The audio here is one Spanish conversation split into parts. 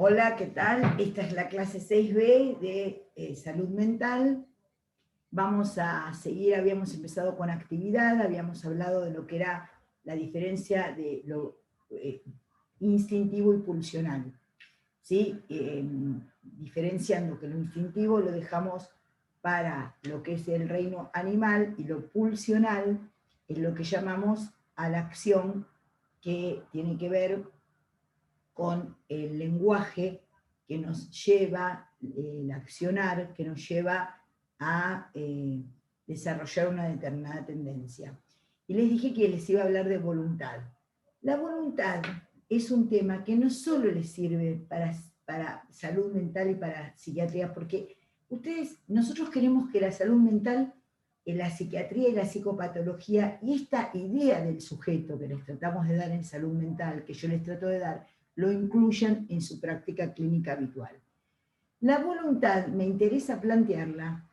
Hola, ¿qué tal? Esta es la clase 6B de salud mental. Vamos a seguir, habíamos empezado con actividad, habíamos hablado de lo que era la diferencia de lo instintivo y pulsional. ¿Sí? Diferenciando que lo instintivo lo dejamos para lo que es el reino animal y lo pulsional es lo que llamamos a la acción, que tiene que ver con el lenguaje que nos lleva, el accionar, que nos lleva a desarrollar una determinada tendencia. Y les dije que les iba a hablar de voluntad. La voluntad es un tema que no solo les sirve para salud mental y para psiquiatría, porque nosotros queremos que la salud mental, la psiquiatría y la psicopatología, y esta idea del sujeto que les tratamos de dar en salud mental, que yo les trato de dar, lo incluyan en su práctica clínica habitual. La voluntad me interesa plantearla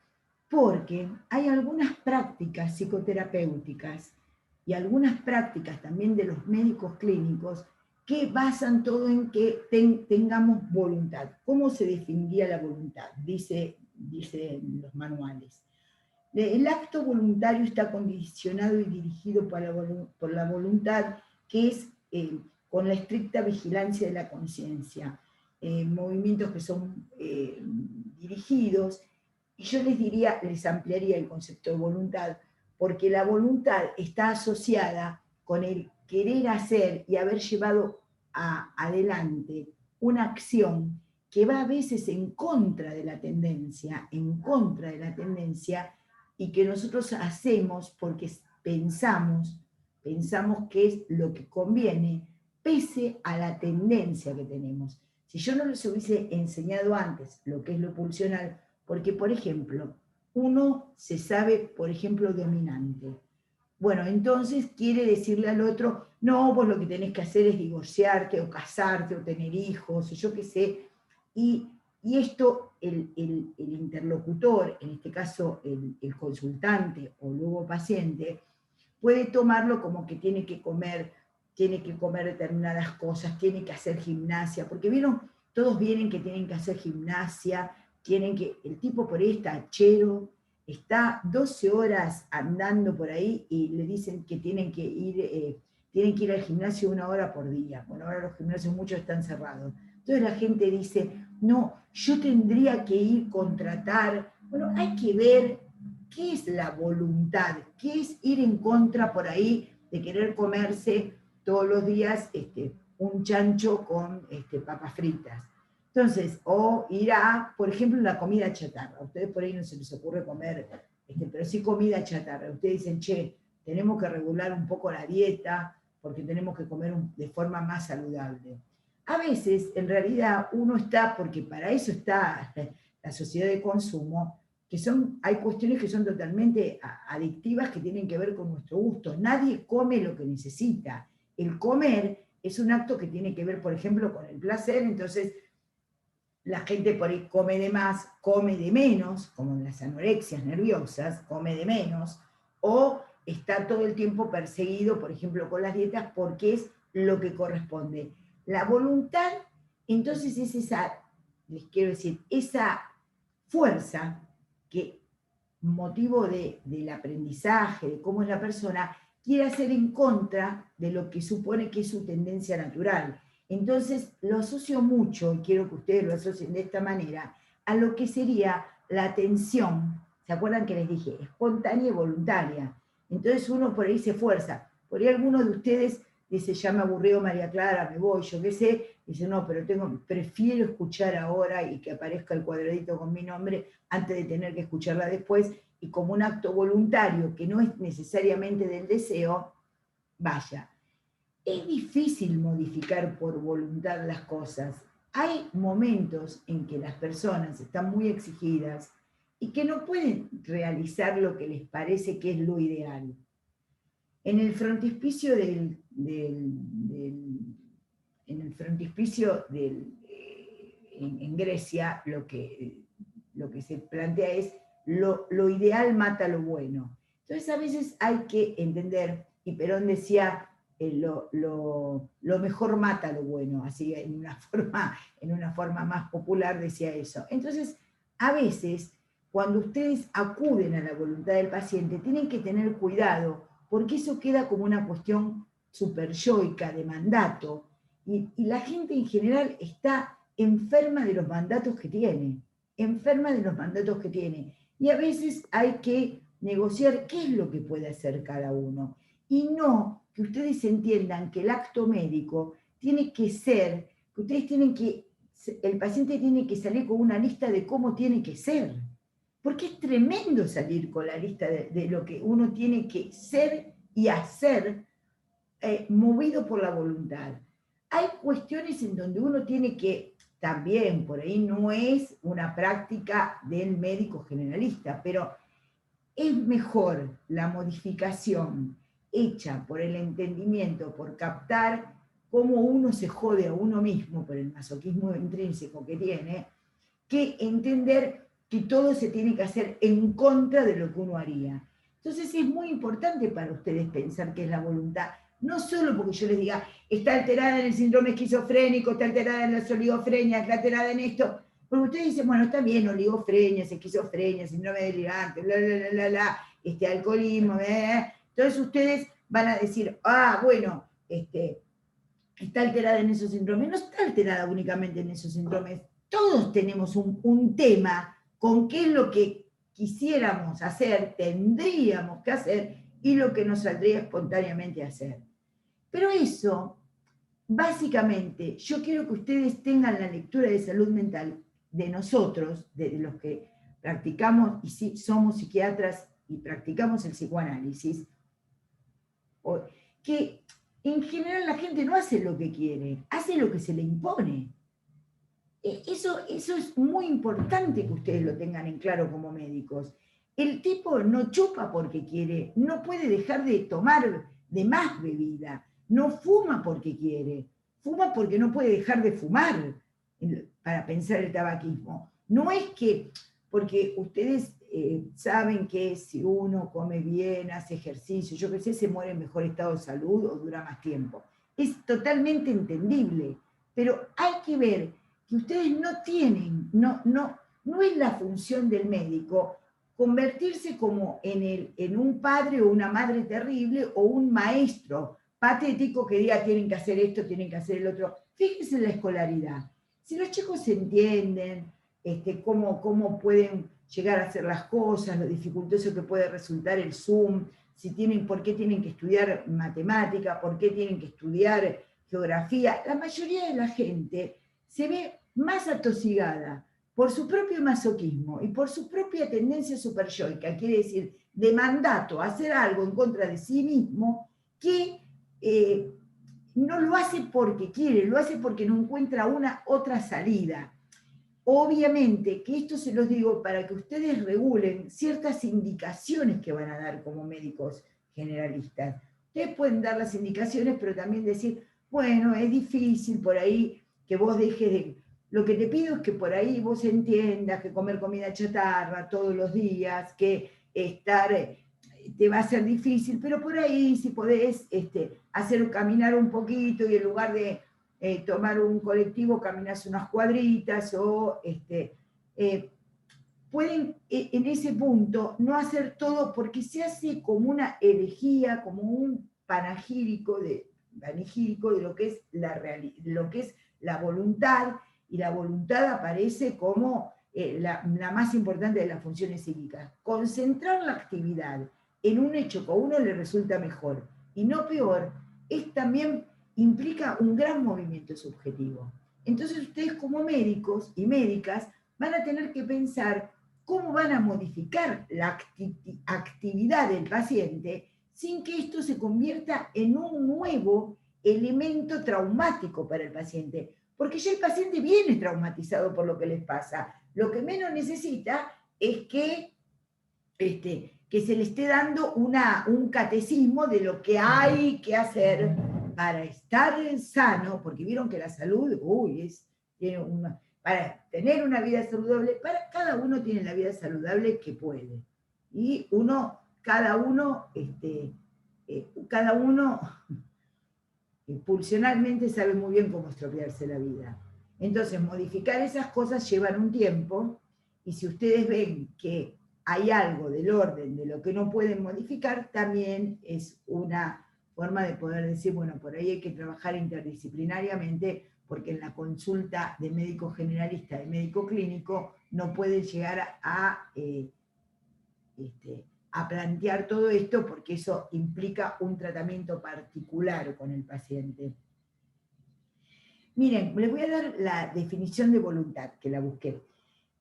porque hay algunas prácticas psicoterapéuticas y algunas prácticas también de los médicos clínicos que basan todo en que tengamos voluntad. ¿Cómo se definiría la voluntad? Dicen los manuales. El acto voluntario está condicionado y dirigido por la voluntad, que es con la estricta vigilancia de la conciencia. Movimientos que son dirigidos, y yo les ampliaría el concepto de voluntad, porque la voluntad está asociada con el querer hacer y haber llevado adelante una acción que va a veces en contra de la tendencia, y que nosotros hacemos porque pensamos que es lo que conviene, pese a la tendencia que tenemos. Si yo no les hubiese enseñado antes lo que es lo pulsional, porque, por ejemplo, uno se sabe, por ejemplo, dominante. Bueno, entonces quiere decirle al otro, no, vos lo que tenés que hacer es divorciarte, o casarte, o tener hijos, o yo qué sé. Y esto, el interlocutor, en este caso el consultante o luego paciente, puede tomarlo como que tiene que comer determinadas cosas, tiene que hacer gimnasia, porque vieron, todos vienen que tienen que hacer gimnasia, el tipo por ahí está hachero, está 12 horas andando por ahí y le dicen que tienen que ir al gimnasio 1 hora por día. Bueno, ahora los gimnasios muchos están cerrados. Entonces la gente dice, no, yo tendría que ir contratar. Bueno, hay que ver qué es la voluntad, qué es ir en contra por ahí de querer comerse todos los días un chancho con papas fritas. Entonces, o ir a, por ejemplo, la comida chatarra. A ustedes por ahí no se les ocurre comer, pero sí comida chatarra. Ustedes dicen, che, tenemos que regular un poco la dieta porque tenemos que comer de forma más saludable. A veces, en realidad, uno está, porque para eso está la sociedad de consumo, hay cuestiones que son totalmente adictivas que tienen que ver con nuestro gusto. Nadie come lo que necesita. El comer es un acto que tiene que ver, por ejemplo, con el placer. Entonces, la gente por ahí come de más, come de menos, como en las anorexias nerviosas, come de menos, o está todo el tiempo perseguido, por ejemplo, con las dietas, porque es lo que corresponde. La voluntad, entonces, es les quiero decir, esa fuerza que, motivo del aprendizaje, de cómo es la persona, quiere hacer en contra de lo que supone que es su tendencia natural. Entonces lo asocio mucho, y quiero que ustedes lo asocien de esta manera, a lo que sería la atención. ¿Se acuerdan que les dije? Espontánea y voluntaria. Entonces uno por ahí se esfuerza. Por ahí alguno de ustedes dice, ya me aburrió María Clara, me voy, yo qué sé. Dice, no, pero prefiero escuchar ahora y que aparezca el cuadradito con mi nombre antes de tener que escucharla después, y como un acto voluntario que no es necesariamente del deseo, vaya. Es difícil modificar por voluntad las cosas. Hay momentos en que las personas están muy exigidas y que no pueden realizar lo que les parece que es lo ideal. En el frontispicio en Grecia, lo que se plantea es lo ideal mata lo bueno. Entonces a veces hay que entender, y Perón decía, lo mejor mata lo bueno, así en una forma más popular decía eso. Entonces, a veces, cuando ustedes acuden a la voluntad del paciente, tienen que tener cuidado, porque eso queda como una cuestión super yoica de mandato, y la gente en general está enferma de los mandatos que tiene, enferma de los mandatos que tiene. Y a veces hay que negociar qué es lo que puede hacer cada uno. Y no que ustedes entiendan que el acto médico tiene que ser, que ustedes tienen que, el paciente tiene que salir con una lista de cómo tiene que ser. Porque es tremendo salir con la lista de lo que uno tiene que ser y hacer, movido por la voluntad. Hay cuestiones en donde uno tiene que, también por ahí no es una práctica del médico generalista, pero es mejor la modificación hecha por el entendimiento, por captar cómo uno se jode a uno mismo por el masoquismo intrínseco que tiene, que entender que todo se tiene que hacer en contra de lo que uno haría. Entonces es muy importante para ustedes pensar qué es la voluntad, no solo porque yo les diga, está alterada en el síndrome esquizofrénico, está alterada en la oligofrenia, está alterada en esto, porque ustedes dicen, bueno, está bien, oligofrenia, esquizofrenia, síndrome delirante, alcoholismo, entonces ustedes van a decir, bueno, está alterada en esos síndromes, no está alterada únicamente en esos síndromes, todos tenemos un tema con qué es lo que quisiéramos hacer, tendríamos que hacer, y lo que nos saldría espontáneamente a hacer. Pero eso, básicamente, yo quiero que ustedes tengan la lectura de salud mental de nosotros, de los que practicamos y somos psiquiatras y practicamos el psicoanálisis, que en general la gente no hace lo que quiere, hace lo que se le impone. Eso es muy importante que ustedes lo tengan en claro como médicos. El tipo no chupa porque quiere, no puede dejar de tomar de más bebida, no fuma porque quiere, fuma porque no puede dejar de fumar, para pensar el tabaquismo. No es que, porque ustedes saben que si uno come bien, hace ejercicio, yo qué sé, se muere en mejor estado de salud o dura más tiempo. Es totalmente entendible, pero hay que ver que ustedes no tienen, no es la función del médico convertirse como en un padre o una madre terrible o un maestro patético que diga tienen que hacer esto, tienen que hacer el otro. Fíjense en la escolaridad. Si los chicos entienden cómo pueden llegar a hacer las cosas, lo dificultoso que puede resultar el Zoom, por qué tienen que estudiar matemática, por qué tienen que estudiar geografía, la mayoría de la gente se ve más atosigada por su propio masoquismo y por su propia tendencia superyoica, quiere decir, de mandato a hacer algo en contra de sí mismo, que no lo hace porque quiere, lo hace porque no encuentra una otra salida. Obviamente que esto se los digo para que ustedes regulen ciertas indicaciones que van a dar como médicos generalistas. Ustedes pueden dar las indicaciones, pero también decir, bueno, es difícil por ahí que vos dejes de... Lo que te pido es que por ahí vos entiendas que comer comida chatarra todos los días, que estar te va a ser difícil, pero por ahí si podés hacer caminar un poquito y en lugar de tomar un colectivo caminás unas cuadritas o pueden en ese punto no hacer todo porque se hace como una herejía, como un panegírico de lo que es lo que es la voluntad, y la voluntad aparece como la más importante de las funciones psíquicas. Concentrar la actividad en un hecho que a uno le resulta mejor y no peor, también implica un gran movimiento subjetivo. Entonces ustedes como médicos y médicas van a tener que pensar cómo van a modificar la actividad del paciente sin que esto se convierta en un nuevo elemento traumático para el paciente, porque ya el paciente viene traumatizado por lo que les pasa. Lo que menos necesita es que se le esté dando un catecismo de lo que hay que hacer para estar sano, porque vieron que la salud, para tener una vida saludable, cada uno tiene la vida saludable que puede. Y cada uno pulsionalmente sabe muy bien cómo estropearse la vida. Entonces, modificar esas cosas llevan un tiempo, y si ustedes ven que hay algo del orden de lo que no pueden modificar, también es una forma de poder decir, bueno, por ahí hay que trabajar interdisciplinariamente, porque en la consulta de médico generalista, de médico clínico, no pueden llegar a plantear todo esto, porque eso implica un tratamiento particular con el paciente. Miren, les voy a dar la definición de voluntad, que la busqué.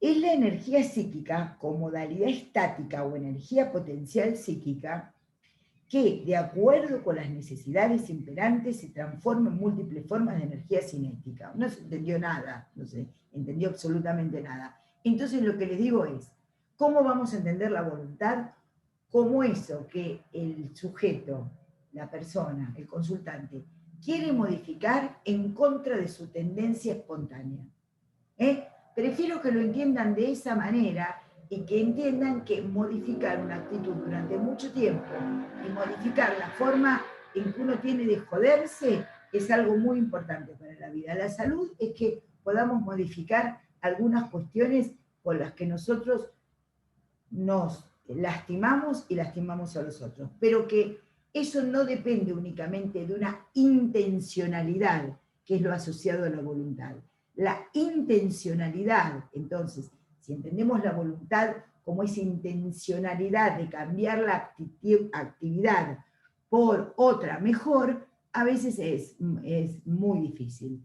Es la energía psíquica con modalidad estática o energía potencial psíquica que, de acuerdo con las necesidades imperantes, se transforma en múltiples formas de energía cinética. No se entendió nada, no se entendió absolutamente nada. Entonces lo que les digo es, ¿cómo vamos a entender la voluntad? Como eso que el sujeto, la persona, el consultante, quiere modificar en contra de su tendencia espontánea. Prefiero que lo entiendan de esa manera y que entiendan que modificar una actitud durante mucho tiempo y modificar la forma en que uno tiene de joderse es algo muy importante para la vida. La salud es que podamos modificar algunas cuestiones con las que nosotros nos lastimamos y lastimamos a los otros, pero que eso no depende únicamente de una intencionalidad, que es lo asociado a la voluntad. La intencionalidad, entonces, si entendemos la voluntad como esa intencionalidad de cambiar la actividad por otra mejor, a veces es muy difícil.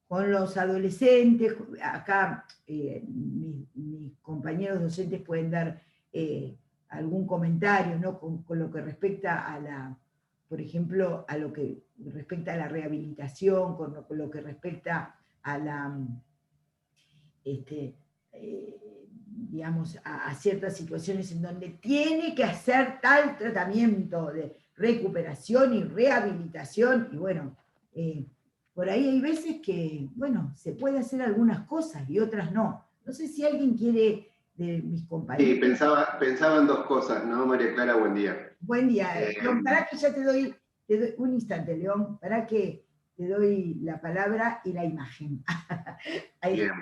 Con los adolescentes, acá mis compañeros docentes pueden dar algún comentario, ¿no? Con lo que respecta a la, por ejemplo, a lo que respecta a la rehabilitación, con lo que respecta a la, digamos, a ciertas situaciones en donde tiene que hacer tal tratamiento de recuperación y rehabilitación, y bueno, por ahí hay veces que, bueno, se puede hacer algunas cosas y otras no. No sé si alguien quiere, de mis compañeros. Sí, pensaba en dos cosas, ¿no, María Clara? Buen día. Buen día. León, para que ya te doy un instante, León, para que te doy la palabra y la imagen. Ahí, Bien.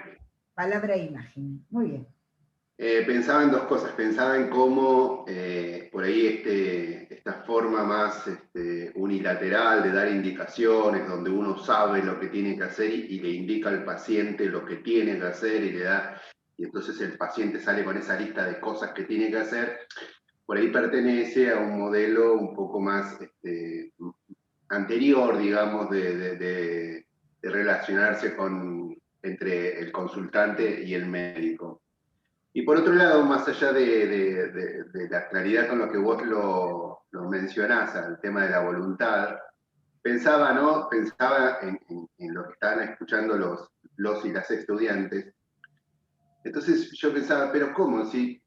palabra e imagen. Muy bien. Pensaba en dos cosas. Pensaba en cómo por ahí esta forma más unilateral de dar indicaciones, donde uno sabe lo que tiene que hacer y le indica al paciente lo que tiene que hacer y entonces el paciente sale con esa lista de cosas que tiene que hacer, por ahí pertenece a un modelo un poco más anterior, digamos, de relacionarse entre el consultante y el médico. Y por otro lado, más allá de la claridad con lo que vos lo mencionás, al tema de la voluntad, pensaba, ¿no? Pensaba en lo que estaban escuchando los y las estudiantes. Entonces yo pensaba, pero ¿cómo? Si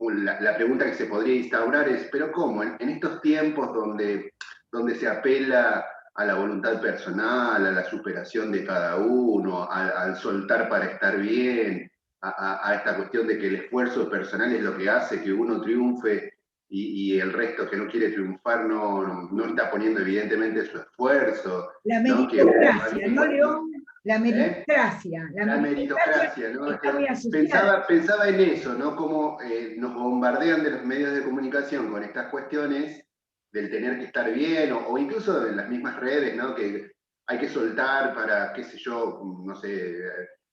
la pregunta que se podría instaurar es, pero ¿cómo? En estos tiempos donde se apela a la voluntad personal, a la superación de cada uno, al soltar para estar bien, a esta cuestión de que el esfuerzo personal es lo que hace que uno triunfe y el resto que no quiere triunfar no está poniendo evidentemente su esfuerzo. La ¿No? meritocracia, ¿no, León? La meritocracia. La La meritocracia meritocracia, ¿no? está muy asociada. Pensaba en eso, ¿no? Cómo nos bombardean de los medios de comunicación con estas cuestiones del tener que estar bien, o incluso de las mismas redes, ¿no? Que hay que soltar para, qué sé yo, no sé,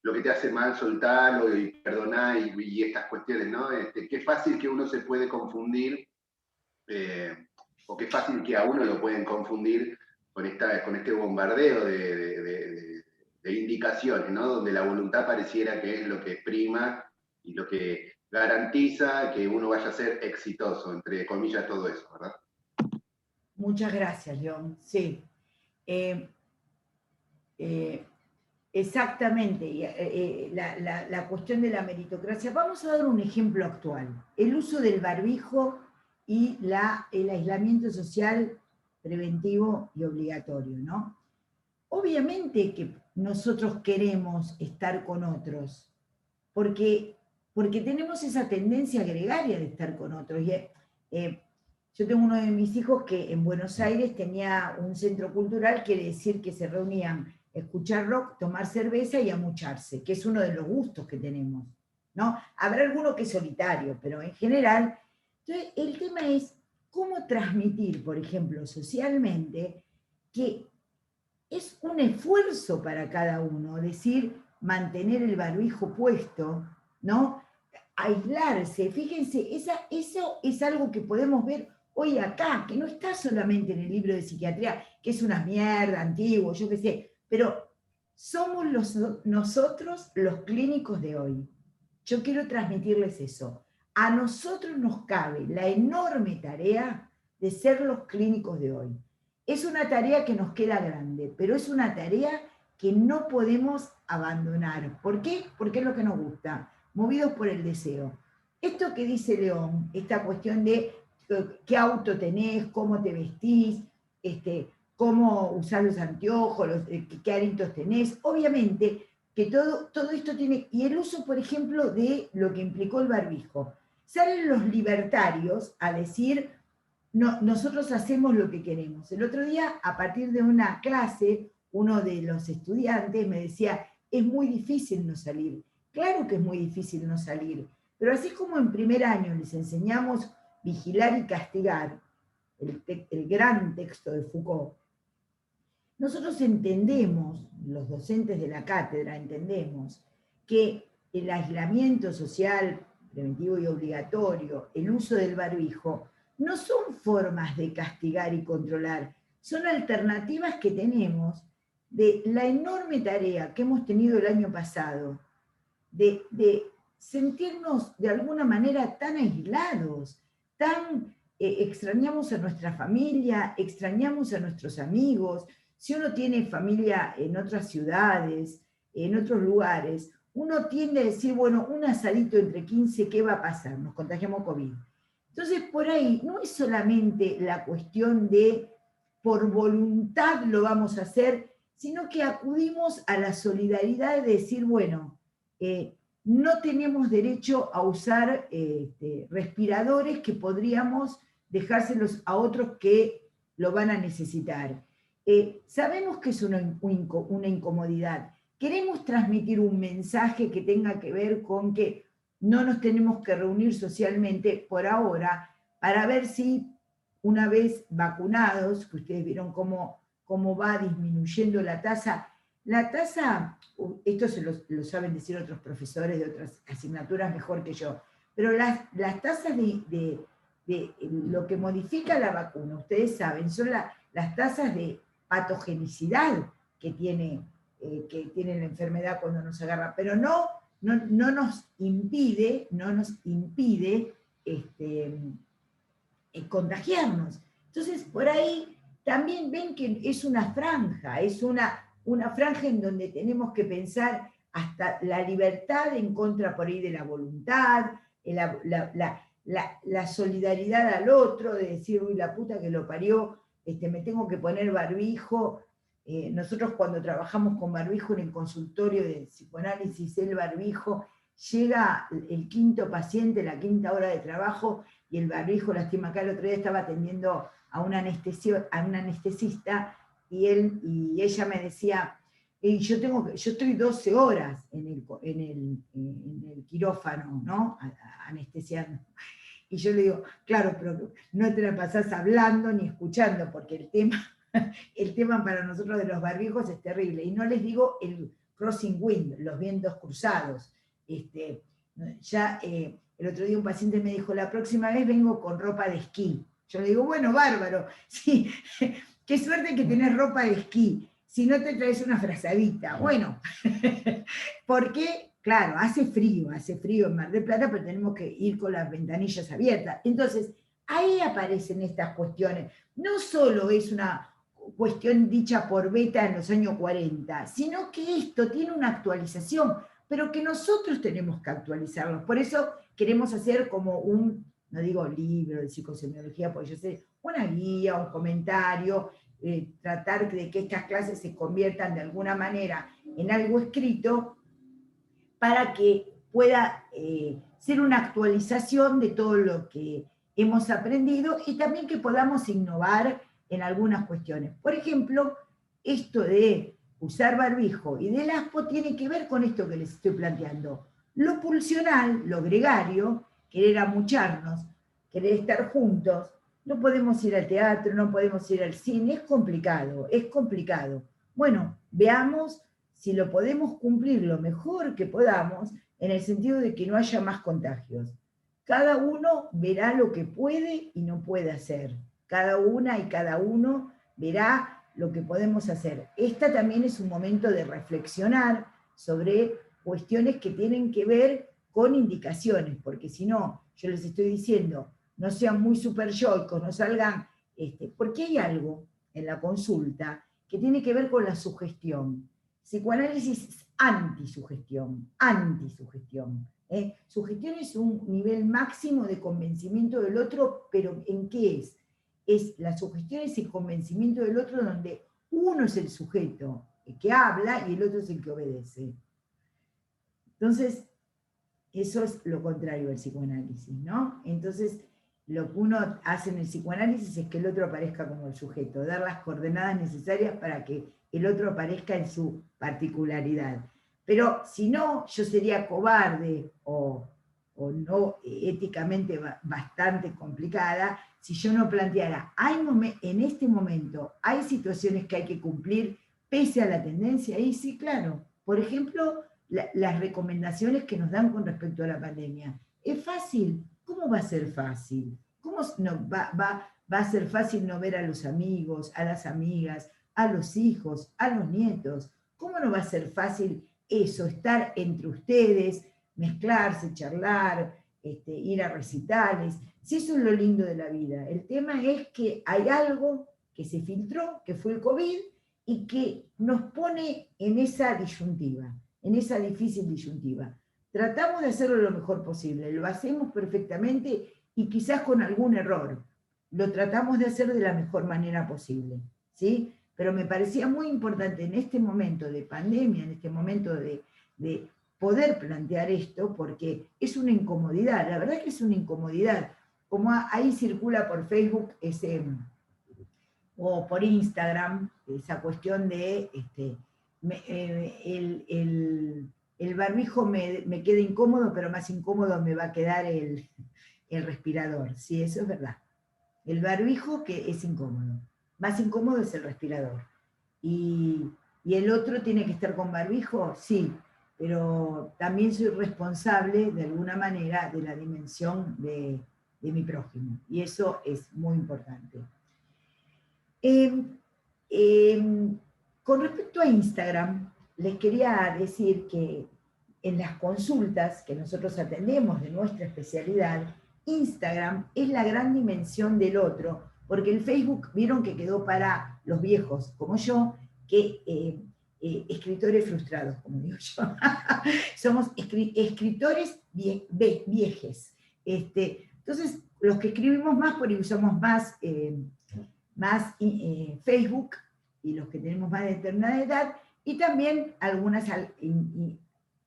lo que te hace mal, soltarlo y perdonar y estas cuestiones, ¿no? Qué fácil que uno se puede confundir, o qué fácil que a uno lo pueden confundir con este bombardeo de indicaciones, ¿no? Donde la voluntad pareciera que es lo que prima y lo que garantiza que uno vaya a ser exitoso, entre comillas, todo eso, ¿verdad? Muchas gracias, León. Sí. Exactamente, la cuestión de la meritocracia. Vamos a dar un ejemplo actual. El uso del barbijo y el aislamiento social preventivo y obligatorio, ¿no? Obviamente que nosotros queremos estar con otros, porque tenemos esa tendencia gregaria de estar con otros. Yo tengo uno de mis hijos que en Buenos Aires tenía un centro cultural, quiere decir que se reunían a escuchar rock, tomar cerveza y amucharse, que es uno de los gustos que tenemos, ¿no? Habrá alguno que es solitario, pero en general. Entonces, el tema es cómo transmitir, por ejemplo, socialmente, que es un esfuerzo para cada uno, decir, mantener el barbijo puesto, ¿no? Aislarse. Fíjense, eso es algo que podemos ver hoy acá, que no está solamente en el libro de psiquiatría, que es una mierda, antiguo, yo qué sé, pero somos nosotros los clínicos de hoy. Yo quiero transmitirles eso. A nosotros nos cabe la enorme tarea de ser los clínicos de hoy. Es una tarea que nos queda grande, pero es una tarea que no podemos abandonar. ¿Por qué? Porque es lo que nos gusta, movidos por el deseo. Esto que dice León, esta cuestión de qué auto tenés, cómo te vestís, cómo usar los anteojos, qué aritos tenés, obviamente que todo esto tiene, y el uso, por ejemplo, de lo que implicó el barbijo. Salen los libertarios a decir, no, nosotros hacemos lo que queremos. El otro día, a partir de una clase, uno de los estudiantes me decía, es muy difícil no salir. Claro que es muy difícil no salir, pero así como en primer año les enseñamos vigilar y castigar, el gran texto de Foucault, nosotros entendemos, los docentes de la cátedra entendemos, que el aislamiento social preventivo y obligatorio, el uso del barbijo, no son formas de castigar y controlar, son alternativas que tenemos de la enorme tarea que hemos tenido el año pasado, de sentirnos de alguna manera tan aislados, tan extrañamos a nuestra familia, extrañamos a nuestros amigos. Si uno tiene familia en otras ciudades, en otros lugares, uno tiende a decir, bueno, un asadito entre 15, ¿qué va a pasar? Nos contagiamos COVID. Entonces, por ahí no es solamente la cuestión de por voluntad lo vamos a hacer, sino que acudimos a la solidaridad de decir, bueno, no tenemos derecho a usar respiradores que podríamos dejárselos a otros que lo van a necesitar. Sabemos que es una incomodidad. Queremos transmitir un mensaje que tenga que ver con que no nos tenemos que reunir socialmente por ahora para ver si una vez vacunados, que ustedes vieron cómo va disminuyendo la tasa, esto lo saben decir otros profesores de otras asignaturas mejor que yo, pero las tasas de lo que modifica la vacuna, ustedes saben, son las tasas de patogenicidad que tiene la enfermedad cuando nos agarra, pero no nos impide contagiarnos. Entonces, por ahí también ven que es una franja, una franja en donde tenemos que pensar hasta la libertad en contra por ahí de la voluntad, la solidaridad al otro, de decir, uy, la puta que lo parió, me tengo que poner barbijo. Nosotros cuando trabajamos con barbijo en el consultorio de psicoanálisis, el barbijo, llega el quinto paciente, la quinta hora de trabajo, y el barbijo, lastima acá, el otro día estaba atendiendo a un anestesista, y ella me decía, yo estoy 12 horas en el quirófano, ¿no? Anestesiando. Y yo le digo, claro, pero no te la pasás hablando ni escuchando, porque el tema para nosotros de los barbijos es terrible. Y no les digo el crossing wind, los vientos cruzados. El otro día un paciente me dijo, la próxima vez vengo con ropa de esquí. Yo le digo, bueno, bárbaro, sí, qué suerte que tenés ropa de esquí, si no te traes una frazadita. Bueno, porque, claro, hace frío en Mar del Plata, pero tenemos que ir con las ventanillas abiertas. Entonces, ahí aparecen estas cuestiones. No solo es una cuestión dicha por Beta en los años 40, sino que esto tiene una actualización, pero que nosotros tenemos que actualizarlo. Por eso queremos hacer como no digo libro de psicosemiología, porque yo sé, una guía, un comentario, tratar de que estas clases se conviertan de alguna manera en algo escrito para que pueda ser una actualización de todo lo que hemos aprendido y también que podamos innovar en algunas cuestiones. Por ejemplo, esto de usar barbijo y del ASPO tiene que ver con esto que les estoy planteando. Lo pulsional, lo gregario, querer amucharnos, querer estar juntos, no podemos ir al teatro, no podemos ir al cine, es complicado, es complicado. Bueno, veamos si lo podemos cumplir lo mejor que podamos, en el sentido de que no haya más contagios. Cada uno verá lo que puede y no puede hacer. Cada una y cada uno verá lo que podemos hacer. Esta también es un momento de reflexionar sobre cuestiones que tienen que ver con indicaciones, porque si no, yo les estoy diciendo, no sean muy super yoicos, no salgan, porque hay algo en la consulta que tiene que ver con la sugestión. Psicoanálisis es antisugestión, antisugestión. Sugestión es un nivel máximo de convencimiento del otro, pero ¿en qué es? La sugestión es el convencimiento del otro donde uno es el sujeto que habla y el otro es el que obedece. Entonces, eso es lo contrario al psicoanálisis, ¿no? Entonces, lo que uno hace en el psicoanálisis es que el otro aparezca como el sujeto, dar las coordenadas necesarias para que el otro aparezca en su particularidad. Pero si no, yo sería cobarde o no éticamente bastante complicada si yo no planteara, en este momento hay situaciones que hay que cumplir pese a la tendencia, y sí, claro. Por ejemplo, las recomendaciones que nos dan con respecto a la pandemia. ¿Es fácil? ¿Cómo va a ser fácil? ¿Cómo no, va a ser fácil no ver a los amigos, a las amigas, a los hijos, a los nietos? ¿Cómo no va a ser fácil eso, estar entre ustedes, mezclarse, charlar, ir a recitales? Si eso es lo lindo de la vida. El tema es que hay algo que se filtró, que fue el COVID, y que nos pone en esa disyuntiva, en esa difícil disyuntiva. Tratamos de hacerlo lo mejor posible, lo hacemos perfectamente y quizás con algún error. Lo tratamos de hacer de la mejor manera posible, ¿sí? Pero me parecía muy importante en este momento de pandemia, en este momento de poder plantear esto, porque es una incomodidad, la verdad es que es una incomodidad. Como ahí circula por Facebook o por Instagram, esa cuestión de el barbijo me queda incómodo, pero más incómodo me va a quedar el respirador. Sí, eso es verdad. El barbijo que es incómodo. Más incómodo es el respirador. Y el otro tiene que estar con barbijo, sí, pero también soy responsable de alguna manera de la dimensión de mi prójimo. Y eso es muy importante. Con respecto a Instagram, les quería decir que en las consultas que nosotros atendemos de nuestra especialidad, Instagram es la gran dimensión del otro, porque el Facebook vieron que quedó para los viejos, como yo, que escritores frustrados, como digo yo. Somos escritores viejes. Entonces, los que escribimos más, por ahí usamos más Facebook, y los que tenemos más de determinada edad, y también algunas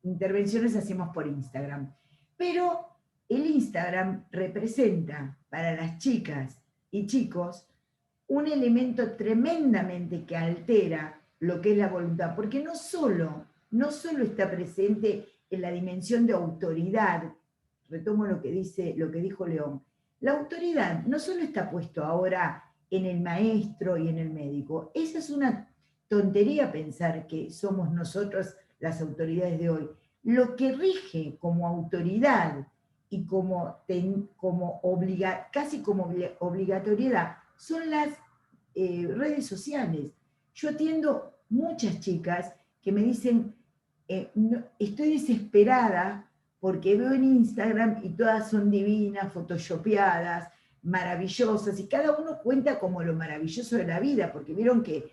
intervenciones hacemos por Instagram. Pero el Instagram representa para las chicas y chicos un elemento tremendamente que altera lo que es la voluntad, porque no solo está presente en la dimensión de autoridad, retomo lo que dijo León, la autoridad no solo está puesto ahora en el maestro y en el médico. Esa es una tontería pensar que somos nosotros las autoridades de hoy. Lo que rige como autoridad y casi como obligatoriedad son las redes sociales. Yo atiendo muchas chicas que me dicen, no, estoy desesperada porque veo en Instagram y todas son divinas, photoshopeadas, maravillosas, y cada uno cuenta como lo maravilloso de la vida, porque vieron que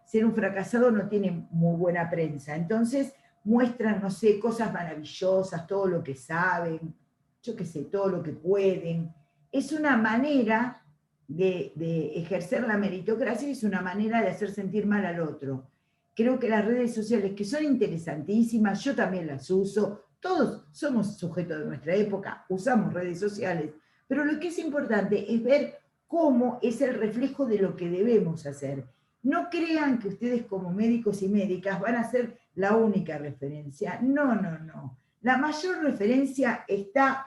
ser un fracasado no tiene muy buena prensa. Entonces muestran, no sé, cosas maravillosas, todo lo que saben, yo qué sé, todo lo que pueden. Es una manera de ejercer la meritocracia, es una manera de hacer sentir mal al otro. Creo que las redes sociales, que son interesantísimas, yo también las uso, todos somos sujetos de nuestra época, usamos redes sociales, Pero lo que es importante es ver cómo es el reflejo de lo que debemos hacer. No crean que ustedes como médicos y médicas van a ser la única referencia. No, no, no. La mayor referencia está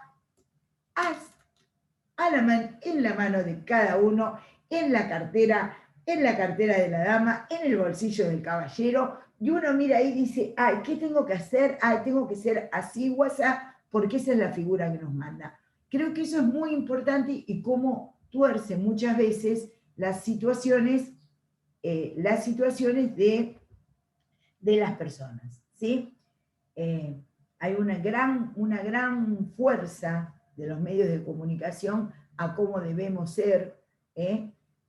en la mano de cada uno, en la cartera de la dama, en el bolsillo del caballero, y uno mira ahí y dice, ay, ¿qué tengo que hacer? Ay, tengo que ser así o así, porque esa es la figura que nos manda. Creo que eso es muy importante y cómo tuerce muchas veces las situaciones de las personas, ¿sí? Hay una gran fuerza de los medios de comunicación a cómo debemos ser,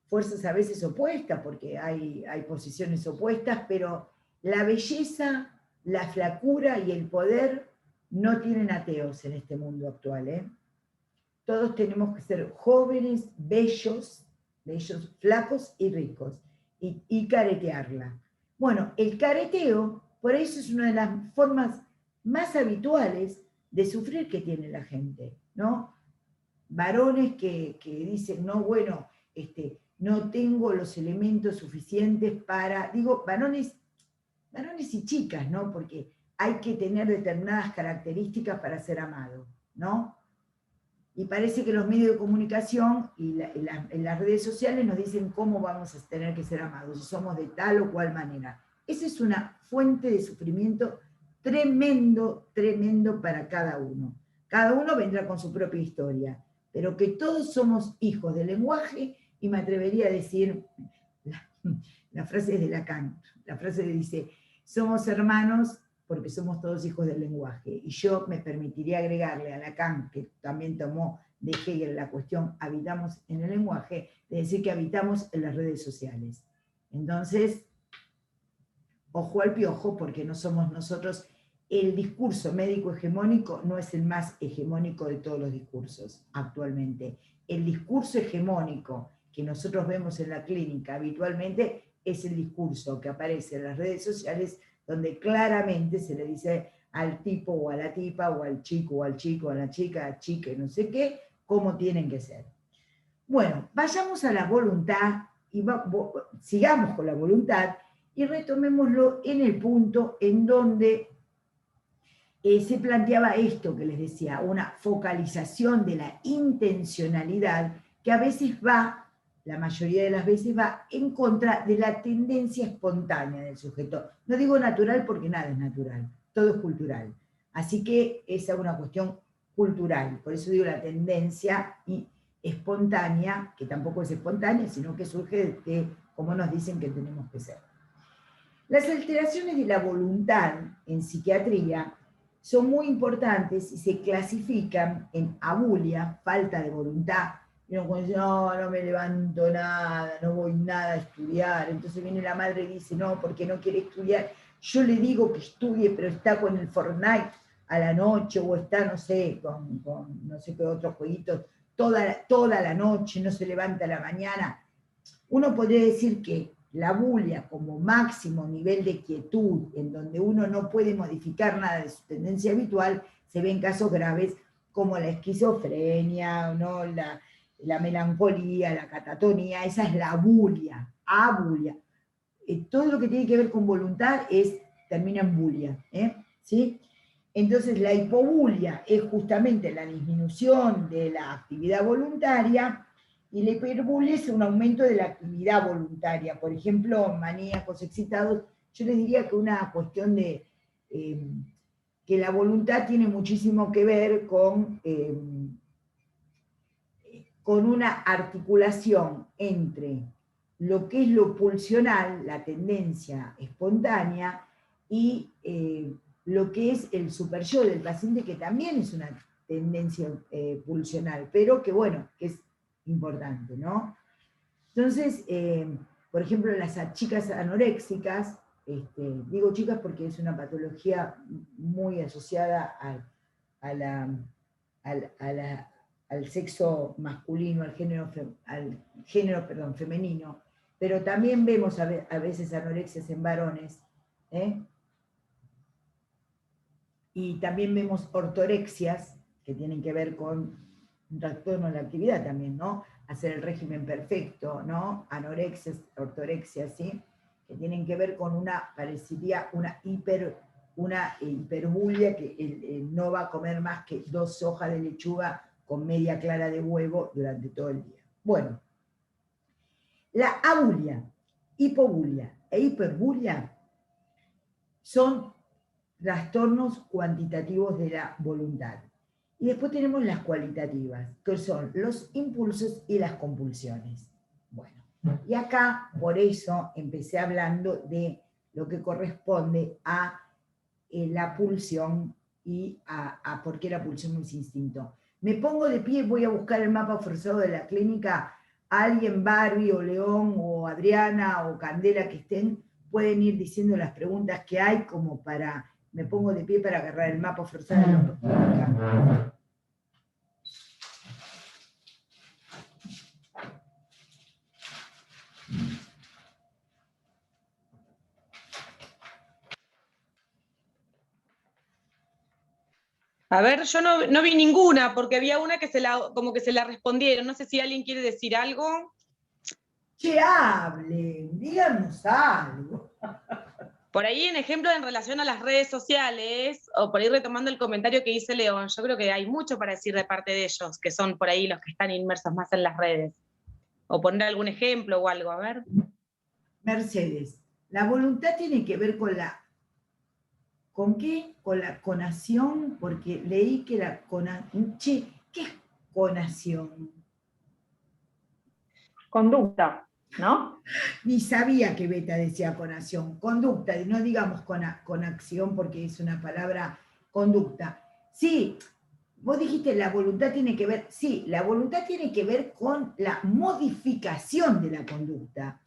fuerzas a veces opuestas, porque hay posiciones opuestas, pero la belleza, la flacura y el poder no tienen ateos en este mundo actual. Todos tenemos que ser jóvenes, bellos, flacos y ricos, y caretearla. Bueno, el careteo, por eso es una de las formas más habituales de sufrir que tiene la gente, ¿no? Varones que dicen, no, bueno, no tengo los elementos suficientes para, digo, varones y chicas, ¿no? Porque hay que tener determinadas características para ser amado, ¿no? Y parece que los medios de comunicación y en las redes sociales nos dicen cómo vamos a tener que ser amados, si somos de tal o cual manera. Esa es una fuente de sufrimiento tremendo, tremendo para cada uno. Cada uno vendrá con su propia historia, pero que todos somos hijos del lenguaje, y me atrevería a decir, la frase es de Lacan, la frase dice, somos hermanos porque somos todos hijos del lenguaje. Y yo me permitiría agregarle a Lacan, que también tomó de Hegel la cuestión habitamos en el lenguaje, de decir que habitamos en las redes sociales. Entonces, ojo al piojo, porque no somos nosotros. El discurso médico hegemónico no es el más hegemónico de todos los discursos actualmente. El discurso hegemónico que nosotros vemos en la clínica habitualmente es el discurso que aparece en las redes sociales, donde claramente se le dice al tipo o a la tipa, o al chico, a la chica, no sé qué, cómo tienen que ser. Bueno, vayamos a la voluntad y sigamos con la voluntad y retomémoslo en el punto en donde se planteaba esto que les decía, una focalización de la intencionalidad que a veces la mayoría de las veces va en contra de la tendencia espontánea del sujeto. No digo natural porque nada es natural, todo es cultural. Así que esa es una cuestión cultural, por eso digo la tendencia espontánea, que tampoco es espontánea, sino que surge de cómo nos dicen que tenemos que ser. Las alteraciones de la voluntad en psiquiatría son muy importantes y se clasifican en abulia, falta de voluntad. Y uno dice, no me levanto nada, no voy nada a estudiar. Entonces viene la madre y dice, no, porque no quiere estudiar. Yo le digo que estudie, pero está con el Fortnite a la noche, o está, no sé, con no sé qué otros jueguitos, toda la noche, no se levanta a la mañana. Uno podría decir que la bulia como máximo nivel de quietud, en donde uno no puede modificar nada de su tendencia habitual, se ve en casos graves como la esquizofrenia, ¿no? la melancolía, la catatonía. Esa es la bulia, abulia. Todo lo que tiene que ver con voluntad termina en bulia, ¿sí? Entonces la hipobulia es justamente la disminución de la actividad voluntaria, y la hiperbulia es un aumento de la actividad voluntaria. Por ejemplo, maníacos excitados, yo les diría que una cuestión de que la voluntad tiene muchísimo que ver con una articulación entre lo que es lo pulsional, la tendencia espontánea, y lo que es el superyo del paciente, que también es una tendencia pulsional, pero que bueno, que es importante, ¿no? Entonces, por ejemplo, las chicas anoréxicas, digo chicas porque es una patología muy asociada al sexo masculino, al género femenino, pero también vemos a veces anorexias en varones, y también vemos ortorexias que tienen que ver con un trastorno de la actividad también, ¿no? Hacer el régimen perfecto, ¿no? Anorexia, ortorexia, ¿sí? Que tienen que ver con parecería una hiperbulia, que no va a comer más que 2 hojas de lechuga con media clara de huevo durante todo el día. Bueno, la abulia, hipobulia e hiperbulia son trastornos cuantitativos de la voluntad. Y después tenemos las cualitativas, que son los impulsos y las compulsiones. Bueno, y acá por eso empecé hablando de lo que corresponde a la pulsión y a por qué la pulsión es instinto. Me pongo de pie, voy a buscar el mapa forzado de la clínica. Alguien, Barbie o León o Adriana o Candela que estén, pueden ir diciendo las preguntas que hay como para, me pongo de pie para agarrar el mapa forzado de la clínica. A ver, yo no vi ninguna, porque había una que como que se la respondieron. No sé si alguien quiere decir algo. Que hablen, díganos algo. Por ahí, en ejemplo, en relación a las redes sociales, o por ahí retomando el comentario que dice León, yo creo que hay mucho para decir de parte de ellos, que son por ahí los que están inmersos más en las redes. O poner algún ejemplo o algo, a ver. Mercedes, la voluntad tiene que ver con la... ¿Con qué? Con la conación, porque leí que la conación... Che, ¿qué es conación? Conducta, ¿no? Ni sabía que Beta decía conación. Conducta, no digamos conación porque es una palabra conducta. Sí, vos dijiste la voluntad tiene que ver, sí, la voluntad tiene que ver con la modificación de la conducta.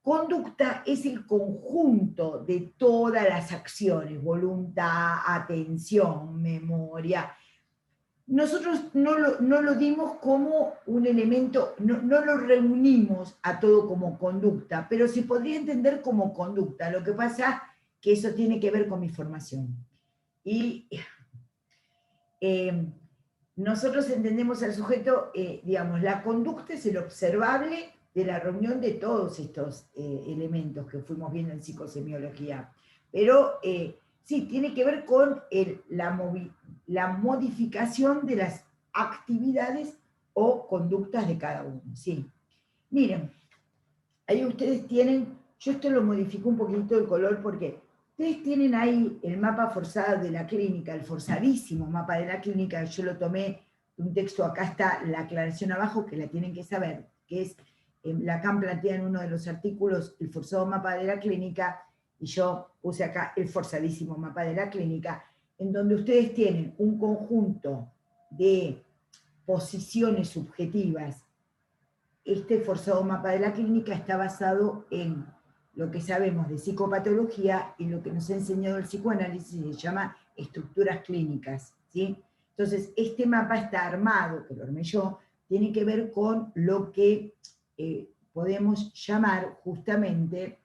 Conducta es el conjunto de todas las acciones, voluntad, atención, memoria. Nosotros no lo dimos como un elemento, no lo reunimos a todo como conducta, pero se podría entender como conducta. Lo que pasa que eso tiene que ver con mi formación. Y nosotros entendemos al sujeto, digamos, la conducta es el observable de la reunión de todos estos elementos que fuimos viendo en psicosemiología. Pero sí, tiene que ver con la modificación de las actividades o conductas de cada uno. Sí. Miren, ahí ustedes tienen, yo esto lo modifico un poquito el color porque ustedes tienen ahí el mapa forzado de la clínica, el forzadísimo mapa de la clínica, yo lo tomé de un texto, acá está la aclaración abajo, que la tienen que saber, que es, Lacan plantea en uno de los artículos el forzado mapa de la clínica, y yo puse acá el forzadísimo mapa de la clínica, en donde ustedes tienen un conjunto de posiciones subjetivas. Este forzado mapa de la clínica está basado en lo que sabemos de psicopatología y lo que nos ha enseñado el psicoanálisis se llama estructuras clínicas, ¿sí? Entonces, este mapa está armado, que lo armé yo, tiene que ver con lo que podemos llamar justamente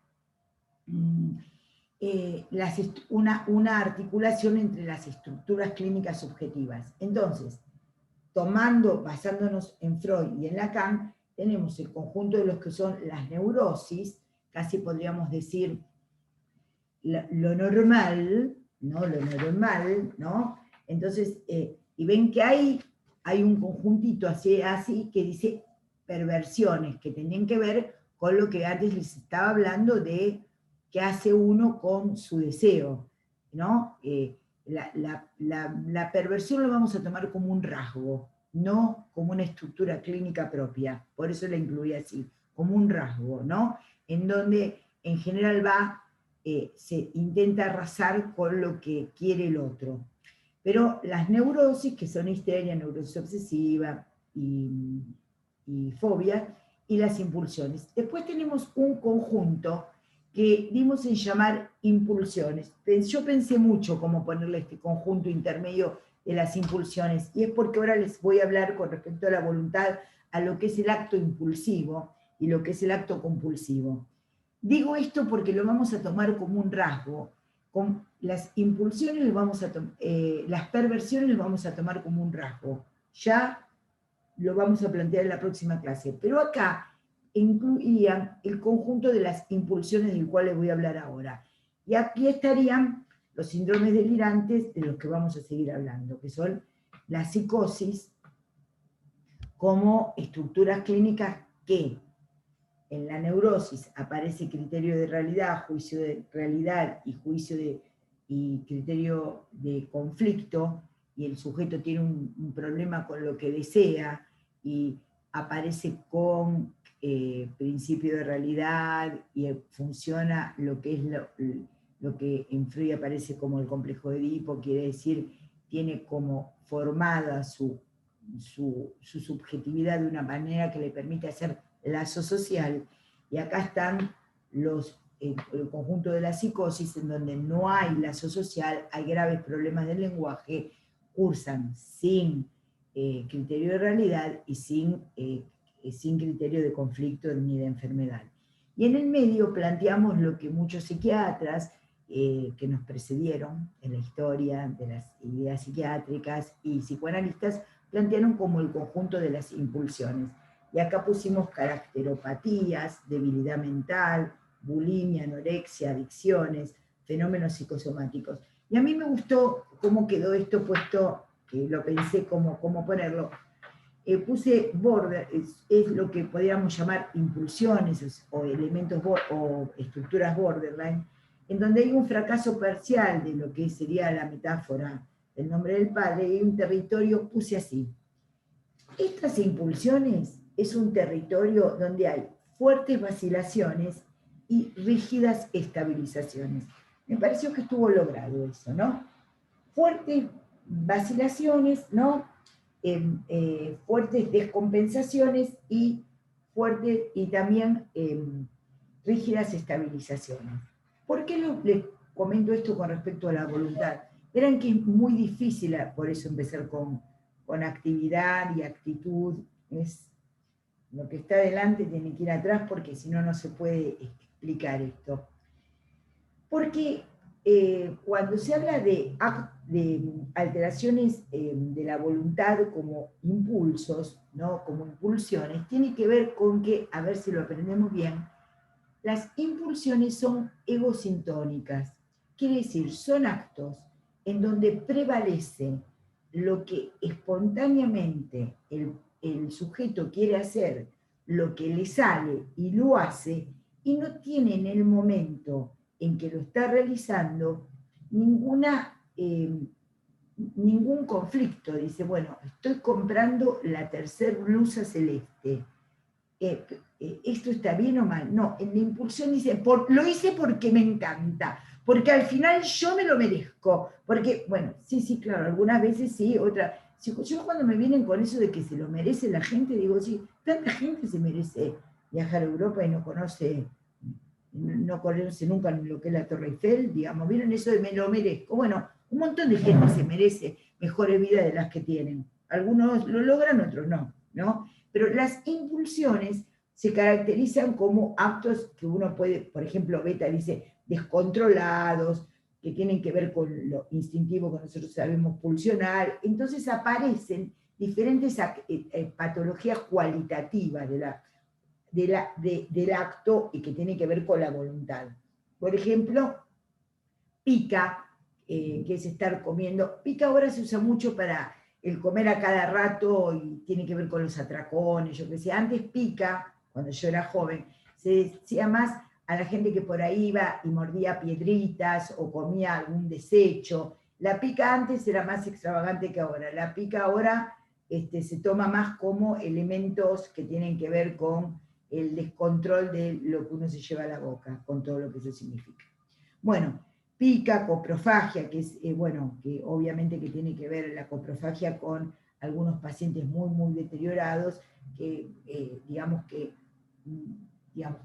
una articulación entre las estructuras clínicas subjetivas. Entonces, basándonos en Freud y en Lacan, tenemos el conjunto de los que son las neurosis, casi podríamos decir lo normal, ¿no? Lo normal, ¿no? Entonces, y ven que hay un conjuntito así que dice perversiones, que tenían que ver con lo que antes les estaba hablando de qué hace uno con su deseo, ¿no? La perversión lo vamos a tomar como un rasgo, no como una estructura clínica propia, por eso la incluí así, como un rasgo, ¿no? En donde en general se intenta arrasar con lo que quiere el otro. Pero las neurosis, que son histeria, neurosis obsesiva y fobia, y las impulsiones. Después tenemos un conjunto que dimos en llamar impulsiones. Yo pensé mucho cómo ponerle este conjunto intermedio de las impulsiones, y es porque ahora les voy a hablar con respecto a la voluntad, a lo que es el acto impulsivo y lo que es el acto compulsivo. Digo esto porque lo vamos a tomar como un rasgo. Con las impulsiones las perversiones las vamos a tomar como un rasgo. Ya lo vamos a plantear en la próxima clase. Pero acá incluían el conjunto de las impulsiones del cual les voy a hablar ahora. Y aquí estarían los síndromes delirantes de los que vamos a seguir hablando, que son la psicosis como estructuras clínicas que en la neurosis aparece criterio de realidad, juicio de realidad y criterio de conflicto, y el sujeto tiene un problema con lo que desea, y aparece con principio de realidad, y funciona lo que es lo que en Freud aparece como el complejo de Edipo, quiere decir, tiene como formada su subjetividad de una manera que le permite hacer lazo social, y acá están el conjunto de la psicosis, en donde no hay lazo social, hay graves problemas del lenguaje, cursan sin criterio de realidad y sin criterio de conflicto ni de enfermedad. Y en el medio planteamos lo que muchos psiquiatras que nos precedieron en la historia de las ideas psiquiátricas y psicoanalistas plantearon como el conjunto de las impulsiones. Y acá pusimos caracteropatías, debilidad mental, bulimia, anorexia, adicciones, fenómenos psicosomáticos. Y a mí me gustó cómo quedó esto puesto, que lo pensé cómo ponerlo. Puse border, es lo que podríamos llamar impulsiones o elementos o estructuras borderline, en donde hay un fracaso parcial de lo que sería la metáfora del nombre del padre, y un territorio, puse así. Estas impulsiones es un territorio donde hay fuertes vacilaciones y rígidas estabilizaciones. Me pareció que estuvo logrado eso, ¿no? Fuertes vacilaciones, ¿no? Fuertes descompensaciones y también rígidas estabilizaciones. ¿Por qué les comento esto con respecto a la voluntad? Verán que es muy difícil, por eso empezar con actividad y actitud. Es lo que está adelante tiene que ir atrás, porque si no, no se puede explicar esto. Porque cuando se habla de alteraciones de la voluntad como impulsos, ¿no? Como impulsiones, tiene que ver con que, a ver si lo aprendemos bien, las impulsiones son egosintónicas, quiere decir, son actos en donde prevalece lo que espontáneamente el sujeto quiere hacer, lo que le sale y lo hace, y no tiene en el momento en que lo está realizando ningún conflicto. Dice, bueno, estoy comprando la tercera blusa celeste. ¿Esto está bien o mal? No, en la impulsión dice, lo hice porque me encanta, porque al final yo me lo merezco, porque, bueno, sí, claro, algunas veces sí, otras. Yo cuando me vienen con eso de que se lo merece la gente, digo, sí, tanta gente se merece viajar a Europa y no conoce nunca lo que es la Torre Eiffel, digamos, ¿vieron eso de me lo merezco? Bueno, un montón de gente se merece mejores vidas de las que tienen. Algunos lo logran, otros no, ¿no? Pero las impulsiones se caracterizan como actos que uno puede, por ejemplo, Beta dice, descontrolados, que tienen que ver con lo instintivo que nosotros sabemos pulsionar. Entonces aparecen diferentes patologías cualitativas del acto y que tiene que ver con la voluntad. Por ejemplo, pica, que es estar comiendo. Pica ahora se usa mucho para el comer a cada rato y tiene que ver con los atracones, yo qué sé. Antes pica, cuando yo era joven, se decía más a la gente que por ahí iba y mordía piedritas o comía algún desecho. La pica antes era más extravagante que ahora. La pica ahora se toma más como elementos que tienen que ver con el descontrol de lo que uno se lleva a la boca, con todo lo que eso significa. Bueno, pica, coprofagia, que es, que obviamente que tiene que ver la coprofagia con algunos pacientes muy, muy deteriorados, que digamos,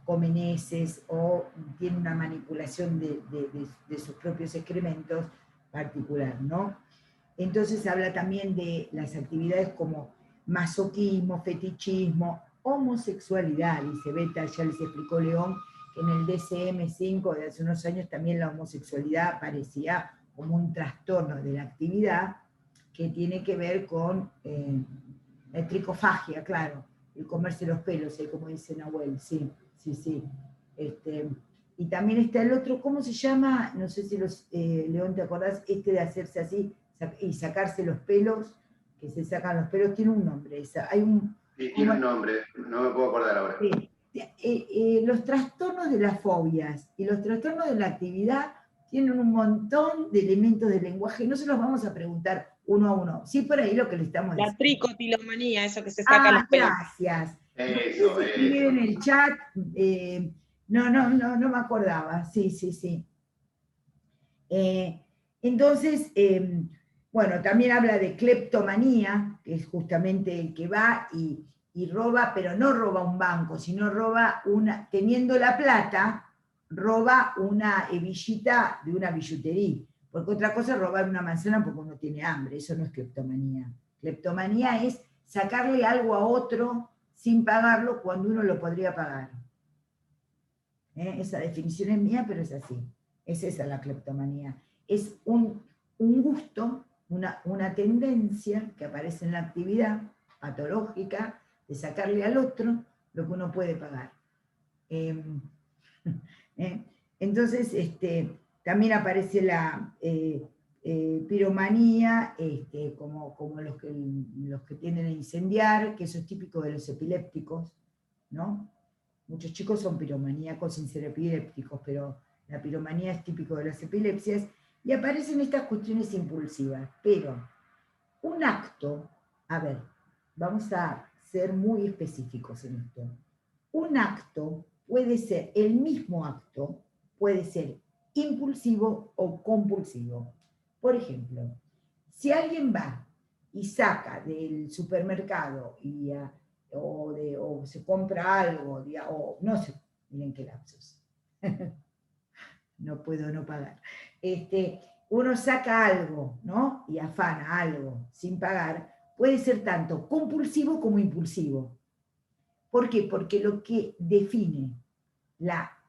comen heces o tienen una manipulación de sus propios excrementos particular, ¿no? Entonces habla también de las actividades como masoquismo, fetichismo, homosexualidad, dice Beta, ya les explicó León, que en el DSM-5 de hace unos años también la homosexualidad aparecía como un trastorno de la actividad que tiene que ver con La tricofagia, claro, el comerse los pelos, como dice Nahuel, sí. Y también está el otro, ¿cómo se llama? No sé si León, ¿te acordás? De hacerse así y sacarse los pelos, que se sacan los pelos, tiene un nombre. Hay un, sí, tiene un nombre, no me puedo acordar ahora. Los trastornos de las fobias y los trastornos de la actividad tienen un montón de elementos de lenguaje, no se los vamos a preguntar uno a uno. Sí, por ahí lo que le estamos diciendo. La tricotilomanía, eso que se saca los pelos. Gracias. Eso. Escribir en el chat, no me acordaba, sí. Entonces, bueno, también habla de cleptomanía, que es justamente el que va y roba, pero no roba un banco, sino roba teniendo la plata, roba una hebillita de una billutería, porque otra cosa es robar una manzana porque uno tiene hambre, eso no es cleptomanía. Cleptomanía es sacarle algo a otro sin pagarlo cuando uno lo podría pagar. Esa definición es mía, pero es así. Es esa la cleptomanía. Es un gusto, una tendencia que aparece en la actividad patológica de sacarle al otro lo que uno puede pagar. Entonces, también aparece la piromanía, como los que tienden a incendiar, que eso es típico de los epilépticos, ¿no? Muchos chicos son piromaníacos sin ser epilépticos, pero la piromanía es típico de las epilepsias, y aparecen estas cuestiones impulsivas. Pero un acto, a ver, vamos a ser muy específicos en esto. Un acto puede ser, el mismo acto puede ser impulsivo o compulsivo. Por ejemplo, si alguien va y saca del supermercado o se compra algo, o no sé, miren qué lapsos. No puedo no pagar. Uno saca algo, ¿no? Y afana algo sin pagar, puede ser tanto compulsivo como impulsivo. ¿Por qué? Porque lo que define,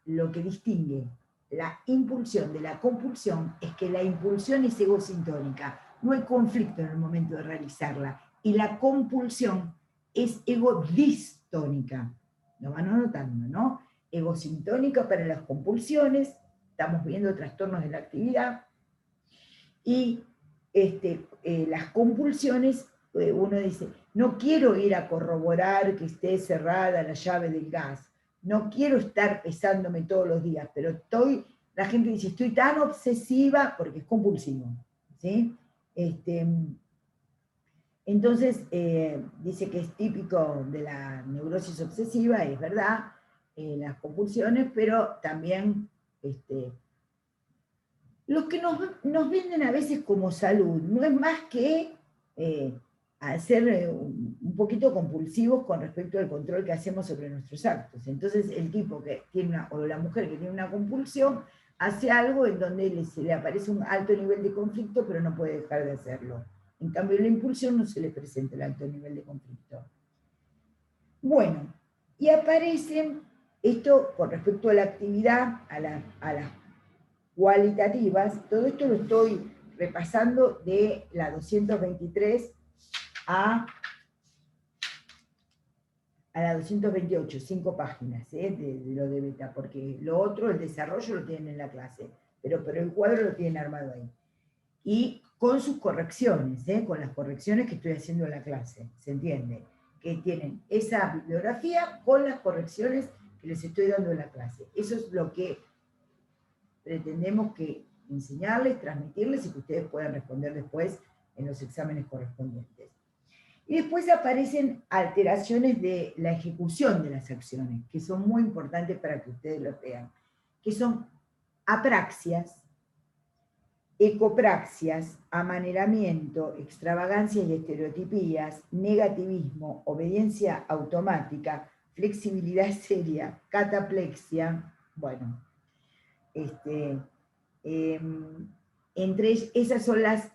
lo que distingue la impulsión de la compulsión es que la impulsión es egosintónica, no hay conflicto en el momento de realizarla, y la compulsión es egodistónica. Lo van anotando, ¿no? Egosintónica para las compulsiones, estamos viendo trastornos de la actividad, y las compulsiones, uno dice, no quiero ir a corroborar que esté cerrada la llave del gas, no quiero estar pesándome todos los días, pero la gente dice, estoy tan obsesiva porque es compulsivo, ¿sí? Entonces, dice que es típico de la neurosis obsesiva, es verdad, las compulsiones, pero también los que nos venden a veces como salud, no es más que ser un poquito compulsivos con respecto al control que hacemos sobre nuestros actos. Entonces el tipo que tiene o la mujer que tiene una compulsión hace algo en donde se le aparece un alto nivel de conflicto, pero no puede dejar de hacerlo. En cambio, en la impulsión no se le presenta el alto nivel de conflicto. Bueno, y aparecen, esto con respecto a la actividad, a las cualitativas, todo esto lo estoy repasando de la 223 a la 228, 5 páginas de lo de beta, porque lo otro, el desarrollo lo tienen en la clase, pero el cuadro lo tienen armado ahí. Y con sus correcciones, con las correcciones que estoy haciendo en la clase, ¿se entiende? Que tienen esa bibliografía con las correcciones que les estoy dando en la clase. Eso es lo que pretendemos que enseñarles, transmitirles y que ustedes puedan responder después en los exámenes correspondientes. Y después aparecen alteraciones de la ejecución de las acciones, que son muy importantes para que ustedes lo vean, que son apraxias, ecopraxias, amaneramiento, extravagancias y estereotipías, negativismo, obediencia automática, flexibilidad seria, cataplexia, bueno, entre esas son las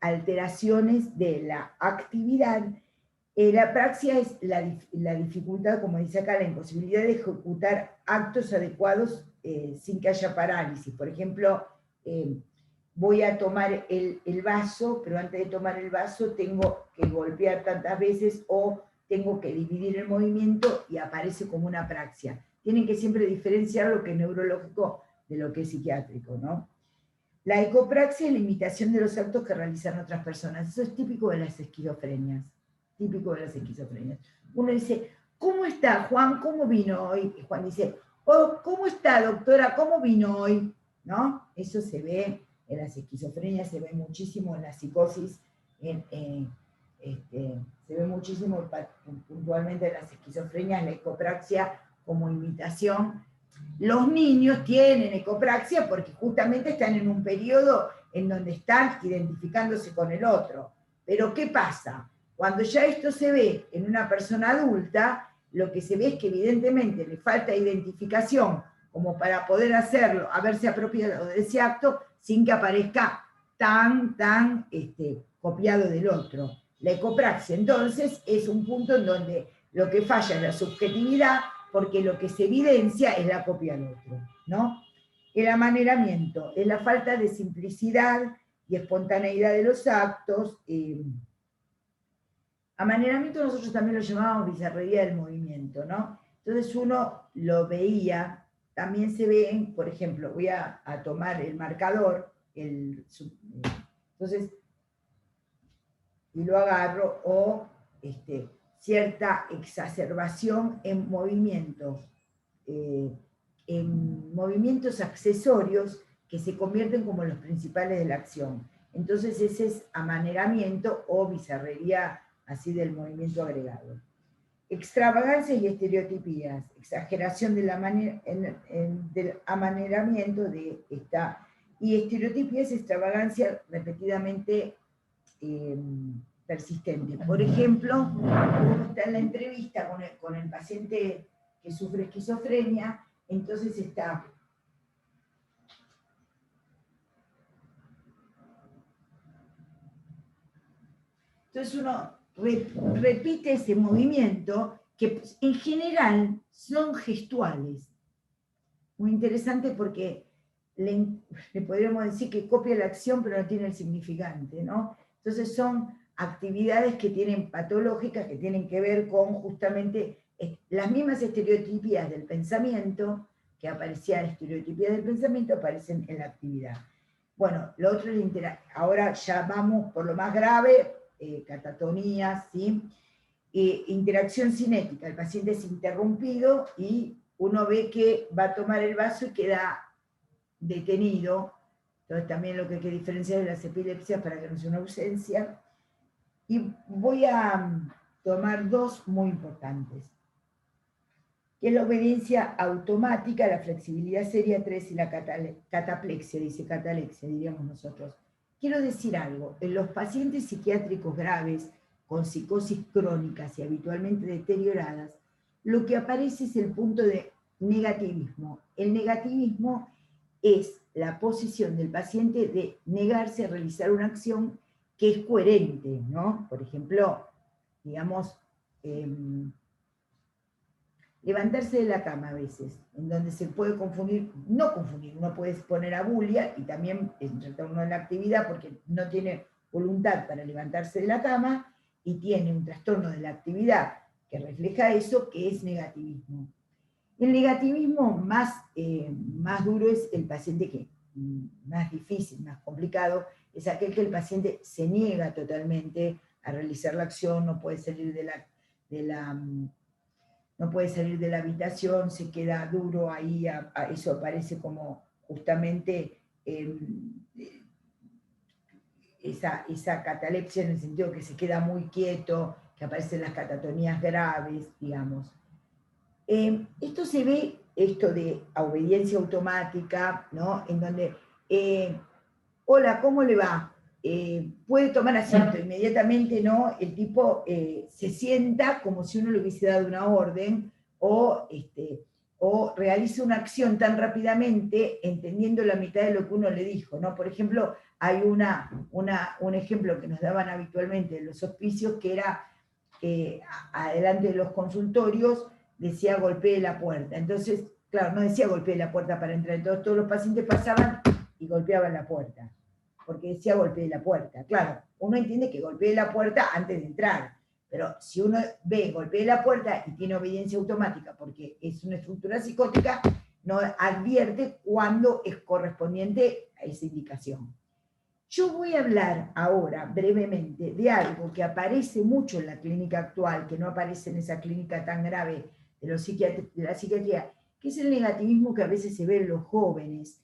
alteraciones de la actividad. La apraxia es la dificultad, como dice acá, la imposibilidad de ejecutar actos adecuados sin que haya parálisis. Por ejemplo, voy a tomar el vaso, pero antes de tomar el vaso tengo que golpear tantas veces o tengo que dividir el movimiento y aparece como una praxia. Tienen que siempre diferenciar lo que es neurológico de lo que es psiquiátrico, ¿no? La ecopraxia es la imitación de los actos que realizan otras personas. Eso es típico de las esquizofrenias. Típico de las esquizofrenias. Uno dice, ¿cómo está Juan? ¿Cómo vino hoy? Y Juan dice, oh, ¿cómo está doctora? ¿Cómo vino hoy? ¿No? Eso se ve en las esquizofrenias, se ve muchísimo en la psicosis, se ve muchísimo puntualmente en las esquizofrenias, la ecopraxia como imitación. Los niños tienen ecopraxia porque justamente están en un periodo en donde están identificándose con el otro. Pero ¿qué pasa? Cuando ya esto se ve en una persona adulta, lo que se ve es que evidentemente le falta identificación como para poder hacerlo, haberse apropiado de ese acto sin que aparezca tan copiado del otro. La ecopraxia, entonces, es un punto en donde lo que falla es la subjetividad, porque lo que se evidencia es la copia del otro, ¿no? El amaneramiento es la falta de simplicidad y espontaneidad de los actos. Amaneramiento nosotros también lo llamábamos bizarrería del movimiento, ¿no? Entonces uno lo veía, también se ven, por ejemplo, voy a tomar el marcador, entonces, y lo agarro, o cierta exacerbación en movimientos accesorios que se convierten como los principales de la acción. Entonces ese es amaneramiento o bizarrería así del movimiento agregado. Extravagancias y estereotipías, exageración del amaneramiento de esta, y estereotipías, extravagancia repetidamente persistente. Por ejemplo, uno está en la entrevista con el paciente que sufre esquizofrenia, entonces está uno repite ese movimiento que en general son gestuales. Muy interesante porque le podríamos decir que copia la acción pero no tiene el significante, ¿no? Entonces son actividades que tienen patológicas, que tienen que ver con justamente las mismas estereotipías del pensamiento, que aparecían estereotipías del pensamiento, aparecen en la actividad. Bueno, lo otro es ahora ya vamos por lo más grave, catatonías, ¿sí? Interacción cinética, el paciente es interrumpido y uno ve que va a tomar el vaso y queda detenido. Entonces también lo que hay que diferenciar es las epilepsias para que no sea una ausencia. Y voy a tomar dos muy importantes, que es la obediencia automática, la flexibilidad seria 3 y la cataplexia, dice catalexia, diríamos nosotros. Quiero decir algo, en los pacientes psiquiátricos graves, con psicosis crónicas y habitualmente deterioradas, lo que aparece es el punto de negativismo. El negativismo es la posición del paciente de negarse a realizar una acción que es coherente, ¿no? Por ejemplo, digamos, levantarse de la cama a veces, en donde se puede confundir, no confundir, uno puede poner abulia y también el trastorno de la actividad porque no tiene voluntad para levantarse de la cama y tiene un trastorno de la actividad que refleja eso, que es negativismo. El negativismo más duro es el paciente que, más difícil, más complicado, es aquel que el paciente se niega totalmente a realizar la acción, no puede salir no puede salir de la habitación, se queda duro ahí, eso aparece como justamente esa catalepsia en el sentido que se queda muy quieto, que aparecen las catatonías graves, digamos. Esto se ve, esto de obediencia automática, ¿no? En donde, hola, ¿cómo le va? Puede tomar asiento inmediatamente, ¿no? El tipo se sienta como si uno le hubiese dado una orden o realiza una acción tan rápidamente entendiendo la mitad de lo que uno le dijo, ¿no? Por ejemplo, hay un ejemplo que nos daban habitualmente en los hospicios que era adelante de los consultorios decía golpee la puerta. Entonces, claro, no decía golpee la puerta para entrar, entonces todos los pacientes pasaban y golpeaban la puerta. porque decía golpeé la puerta. Claro, uno entiende que golpeé la puerta antes de entrar, pero si uno ve golpeé la puerta y tiene obediencia automática porque es una estructura psicótica, no advierte cuándo es correspondiente a esa indicación. Yo voy a hablar ahora brevemente de algo que aparece mucho en la clínica actual, que no aparece en esa clínica tan grave de la psiquiatría, que es el negativismo que a veces se ve en los jóvenes,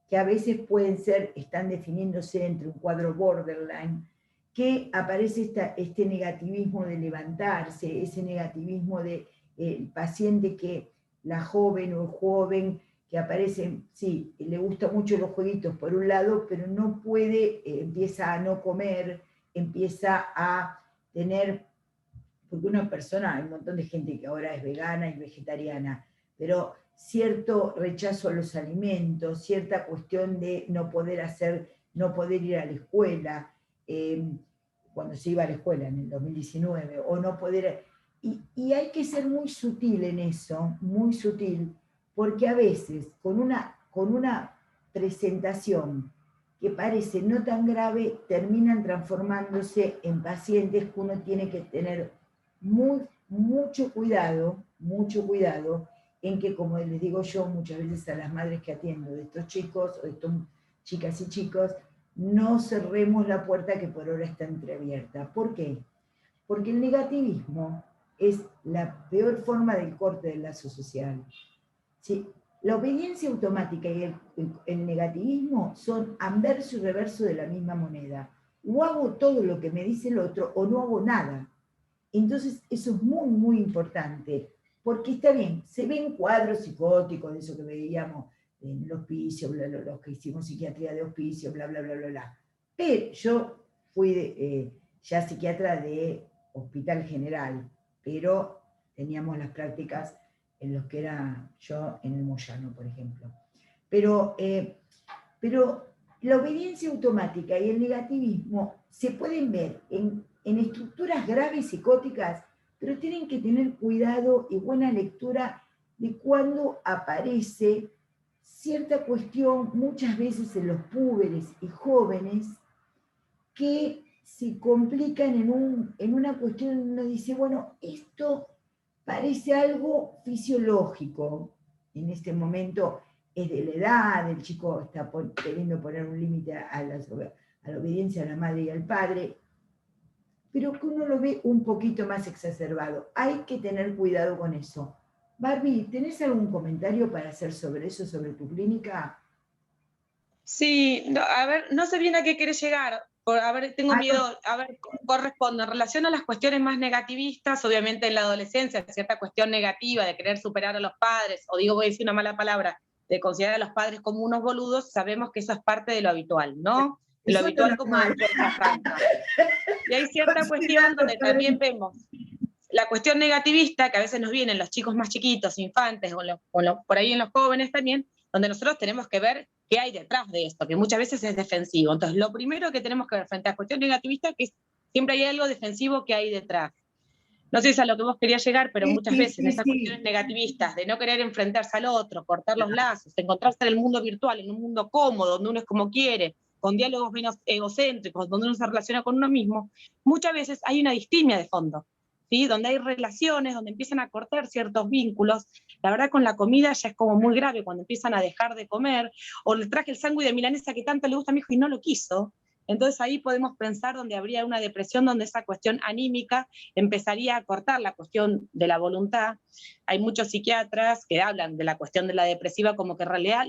que a veces pueden ser, están definiéndose entre un cuadro borderline, que aparece este negativismo de levantarse, ese negativismo del paciente que la joven o el joven que aparece, sí, le gusta mucho los jueguitos por un lado, pero no puede, empieza a no comer, empieza a tener, porque una persona, hay un montón de gente que ahora es vegana y vegetariana, pero cierto rechazo a los alimentos, cierta cuestión de no poder ir a la escuela, cuando se iba a la escuela en el 2019, o no poder, y hay que ser muy sutil en eso, muy sutil, porque a veces con una presentación que parece no tan grave, terminan transformándose en pacientes que uno tiene que tener mucho cuidado en que, como les digo yo muchas veces a las madres que atiendo de estos chicos, o de estas chicas y chicos, no cerremos la puerta que por ahora está entreabierta. ¿Por qué? Porque el negativismo es la peor forma del corte del lazo social. ¿Sí? La obediencia automática y el negativismo son anverso y reverso de la misma moneda. O hago todo lo que me dice el otro o no hago nada. Entonces eso es muy, muy importante, porque está bien, se ven cuadros psicóticos, de eso que veíamos en el hospicio, los que hicimos psiquiatría de hospicio, bla, bla, bla, bla, bla. Pero yo fui ya psiquiatra de hospital general, pero teníamos las prácticas en los que era yo en el Moyano, por ejemplo. Pero la obediencia automática y el negativismo se pueden ver en estructuras graves psicóticas, pero tienen que tener cuidado y buena lectura de cuando aparece cierta cuestión, muchas veces en los púberes y jóvenes, que se complican en una cuestión donde uno dice, bueno, esto parece algo fisiológico. En este momento es de la edad, el chico está queriendo poner un límite a la obediencia a la madre y al padre, pero que uno lo ve un poquito más exacerbado. Hay que tener cuidado con eso. Barbie, ¿tenés algún comentario para hacer sobre eso, sobre tu clínica? Sí, no, a ver, no sé bien a qué querés llegar. A ver, tengo miedo, a ver, corresponde. En relación a las cuestiones más negativistas, obviamente en la adolescencia, cierta cuestión negativa de querer superar a los padres, o digo, voy a decir una mala palabra, de considerar a los padres como unos boludos, sabemos que eso es parte de lo habitual, ¿no? De lo habitual como de Puerta Franca. Y hay cierta cuestión donde también vemos la cuestión negativista, que a veces nos vienen los chicos más chiquitos, infantes, o por ahí en los jóvenes también, donde nosotros tenemos que ver qué hay detrás de esto, que muchas veces es defensivo. Entonces, lo primero que tenemos que ver frente a la cuestión negativista es que siempre hay algo defensivo que hay detrás. No sé si es a lo que vos querías llegar, pero muchas veces en esas cuestiones negativistas, de no querer enfrentarse al otro, cortar los lazos, encontrarse en el mundo virtual, en un mundo cómodo, donde uno es como quiere, con diálogos menos egocéntricos, donde uno se relaciona con uno mismo, muchas veces hay una distimia de fondo, ¿sí? Donde hay relaciones, donde empiezan a cortar ciertos vínculos. La verdad, con la comida ya es como muy grave cuando empiezan a dejar de comer, o le traje el sándwich de milanesa que tanto le gusta a mi hijo y no lo quiso. Entonces ahí podemos pensar donde habría una depresión, donde esa cuestión anímica empezaría a cortar la cuestión de la voluntad. Hay muchos psiquiatras que hablan de la cuestión de la depresiva como que en realidad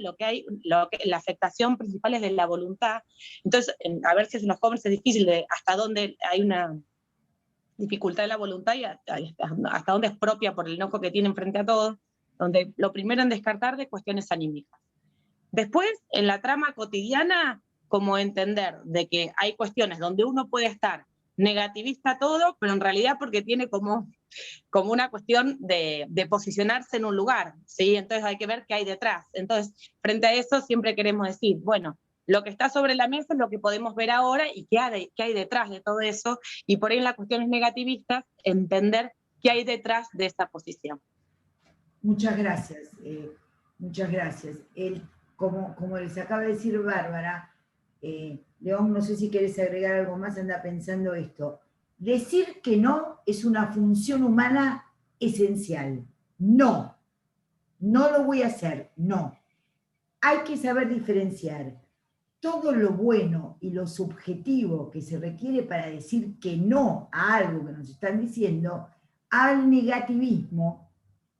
la afectación principal es de la voluntad. Entonces, a ver si en los jóvenes es difícil de hasta dónde hay una dificultad de la voluntad y hasta dónde es propia por el enojo que tienen frente a todo, donde lo primero en descartar de cuestiones anímicas. Después, en la trama cotidiana, como entender de que hay cuestiones donde uno puede estar negativista todo, pero en realidad porque tiene como una cuestión de posicionarse en un lugar, ¿sí? Entonces hay que ver qué hay detrás. Entonces, frente a eso siempre queremos decir, bueno, lo que está sobre la mesa es lo que podemos ver ahora y qué hay detrás de todo eso, y por ahí en las cuestiones negativistas, entender qué hay detrás de esa posición. Muchas gracias, muchas gracias. Como les acaba de decir Bárbara, León, no sé si querés agregar algo más, anda pensando esto. Decir que no es una función humana esencial. No, no lo voy a hacer, no. Hay que saber diferenciar todo lo bueno y lo subjetivo que se requiere para decir que no a algo que nos están diciendo, al negativismo,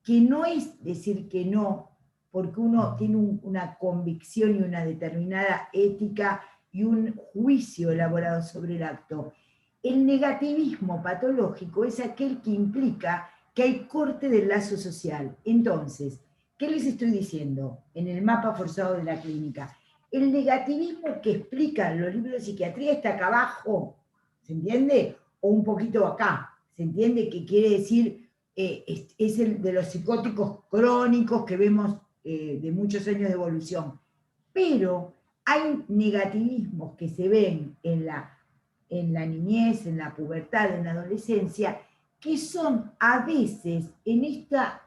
que no es decir que no porque uno tiene una convicción y una determinada ética y un juicio elaborado sobre el acto. El negativismo patológico es aquel que implica que hay corte del lazo social. Entonces, ¿qué les estoy diciendo en el mapa forzado de la clínica? El negativismo que explican los libros de psiquiatría está acá abajo, ¿se entiende? O un poquito acá, ¿se entiende? Que quiere decir, es el de los psicóticos crónicos que vemos de muchos años de evolución. Pero hay negativismos que se ven en la niñez, en la pubertad, en la adolescencia, que son a veces en esta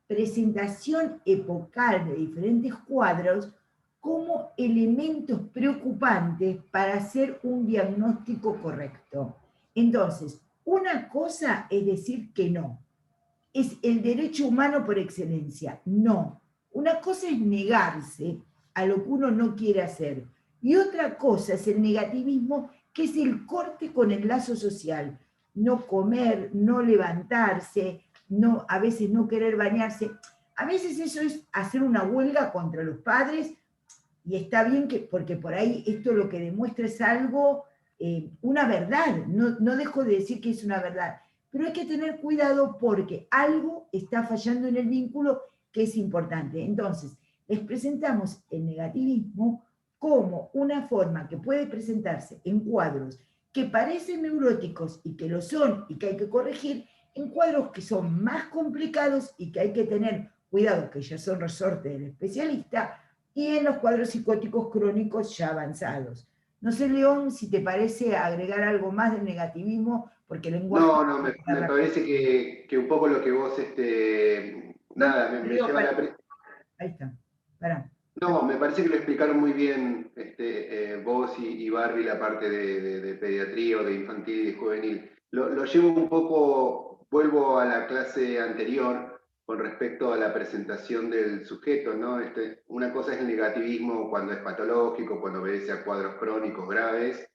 presentación epocal de diferentes cuadros como elementos preocupantes para hacer un diagnóstico correcto. Entonces, una cosa es decir que no. Es el derecho humano por excelencia. No. Una cosa es negarse a lo que uno no quiere hacer. Y otra cosa es el negativismo, que es el corte con el lazo social. No comer, no levantarse, no, a veces no querer bañarse. A veces eso es hacer una huelga contra los padres, y está bien que, porque por ahí esto lo que demuestra es algo, una verdad. No dejo de decir que es una verdad, pero hay que tener cuidado porque algo está fallando en el vínculo que es importante. Entonces, les presentamos el negativismo como una forma que puede presentarse en cuadros que parecen neuróticos y que lo son y que hay que corregir, en cuadros que son más complicados y que hay que tener cuidado, que ya son resorte del especialista, y en los cuadros psicóticos crónicos ya avanzados. No sé, León, si te parece agregar algo más del negativismo, porque el lenguaje... No, me parece que un poco lo que vos, nada, me lleva a la... Ahí está, pará. No, me parece que lo explicaron muy bien vos y Barbie la parte de pediatría o de infantil y juvenil. Lo llevo un poco, vuelvo a la clase anterior con respecto a la presentación del sujeto, ¿no? Una cosa es el negativismo cuando es patológico, cuando obedece a cuadros crónicos graves.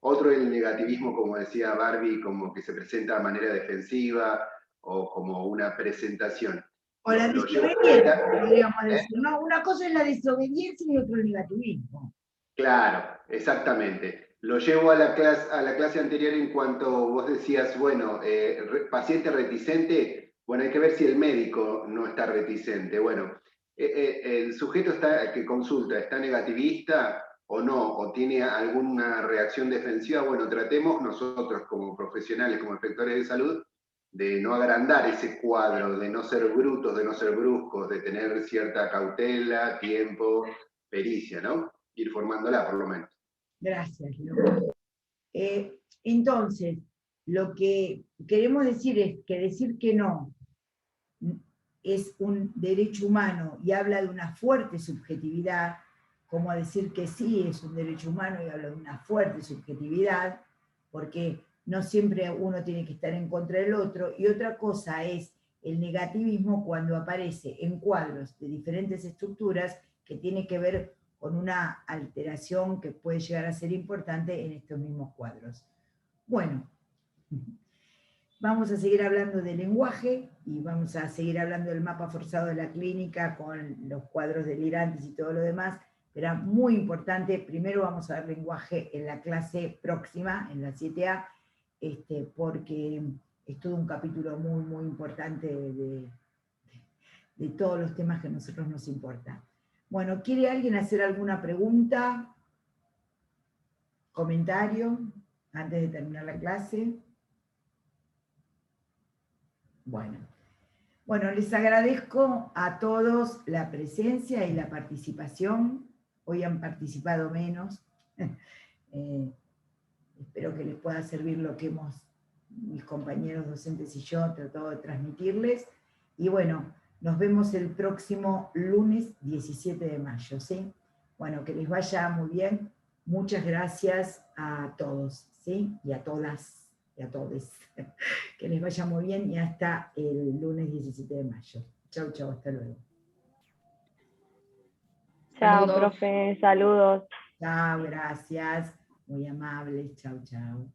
Otro es el negativismo, como decía Barbie, como que se presenta de manera defensiva o como una presentación. O la desobediencia, podríamos decir, ¿no? Una cosa es la desobediencia y otro el negativismo. Claro, exactamente. Lo llevo a la clase anterior en cuanto vos decías, bueno, paciente reticente, bueno, hay que ver si el médico no está reticente. Bueno, el sujeto que consulta está negativista o no, o tiene alguna reacción defensiva, bueno, tratemos nosotros como profesionales, como inspectores de salud, de no agrandar ese cuadro, de no ser brutos, de no ser bruscos, de tener cierta cautela, tiempo, pericia, ¿no? Ir formándola por lo menos. Gracias, León. Entonces, lo que queremos decir es que decir que no es un derecho humano y habla de una fuerte subjetividad, como decir que sí es un derecho humano y habla de una fuerte subjetividad, porque no siempre uno tiene que estar en contra del otro, y otra cosa es el negativismo cuando aparece en cuadros de diferentes estructuras que tiene que ver con una alteración que puede llegar a ser importante en estos mismos cuadros. Bueno, vamos a seguir hablando del lenguaje y vamos a seguir hablando del mapa forzado de la clínica con los cuadros delirantes y todo lo demás, pero muy importante, primero vamos a ver lenguaje en la clase próxima, en la 7A, porque es todo un capítulo muy, muy importante de todos los temas que a nosotros nos importan. Bueno, ¿quiere alguien hacer alguna pregunta? ¿Comentario? Antes de terminar la clase. Bueno, les agradezco a todos la presencia y la participación. Hoy han participado menos. Espero que les pueda servir lo que mis compañeros docentes y yo tratado de transmitirles. Y bueno, nos vemos el próximo lunes 17 de mayo, ¿sí? Bueno, que les vaya muy bien. Muchas gracias a todos, ¿sí? Y a todas y a todos. Que les vaya muy bien y hasta el lunes 17 de mayo. Chau, chau, hasta luego. Chao, Saludos. profe, saludos. Chao, gracias. Muy amables. Chau, chau.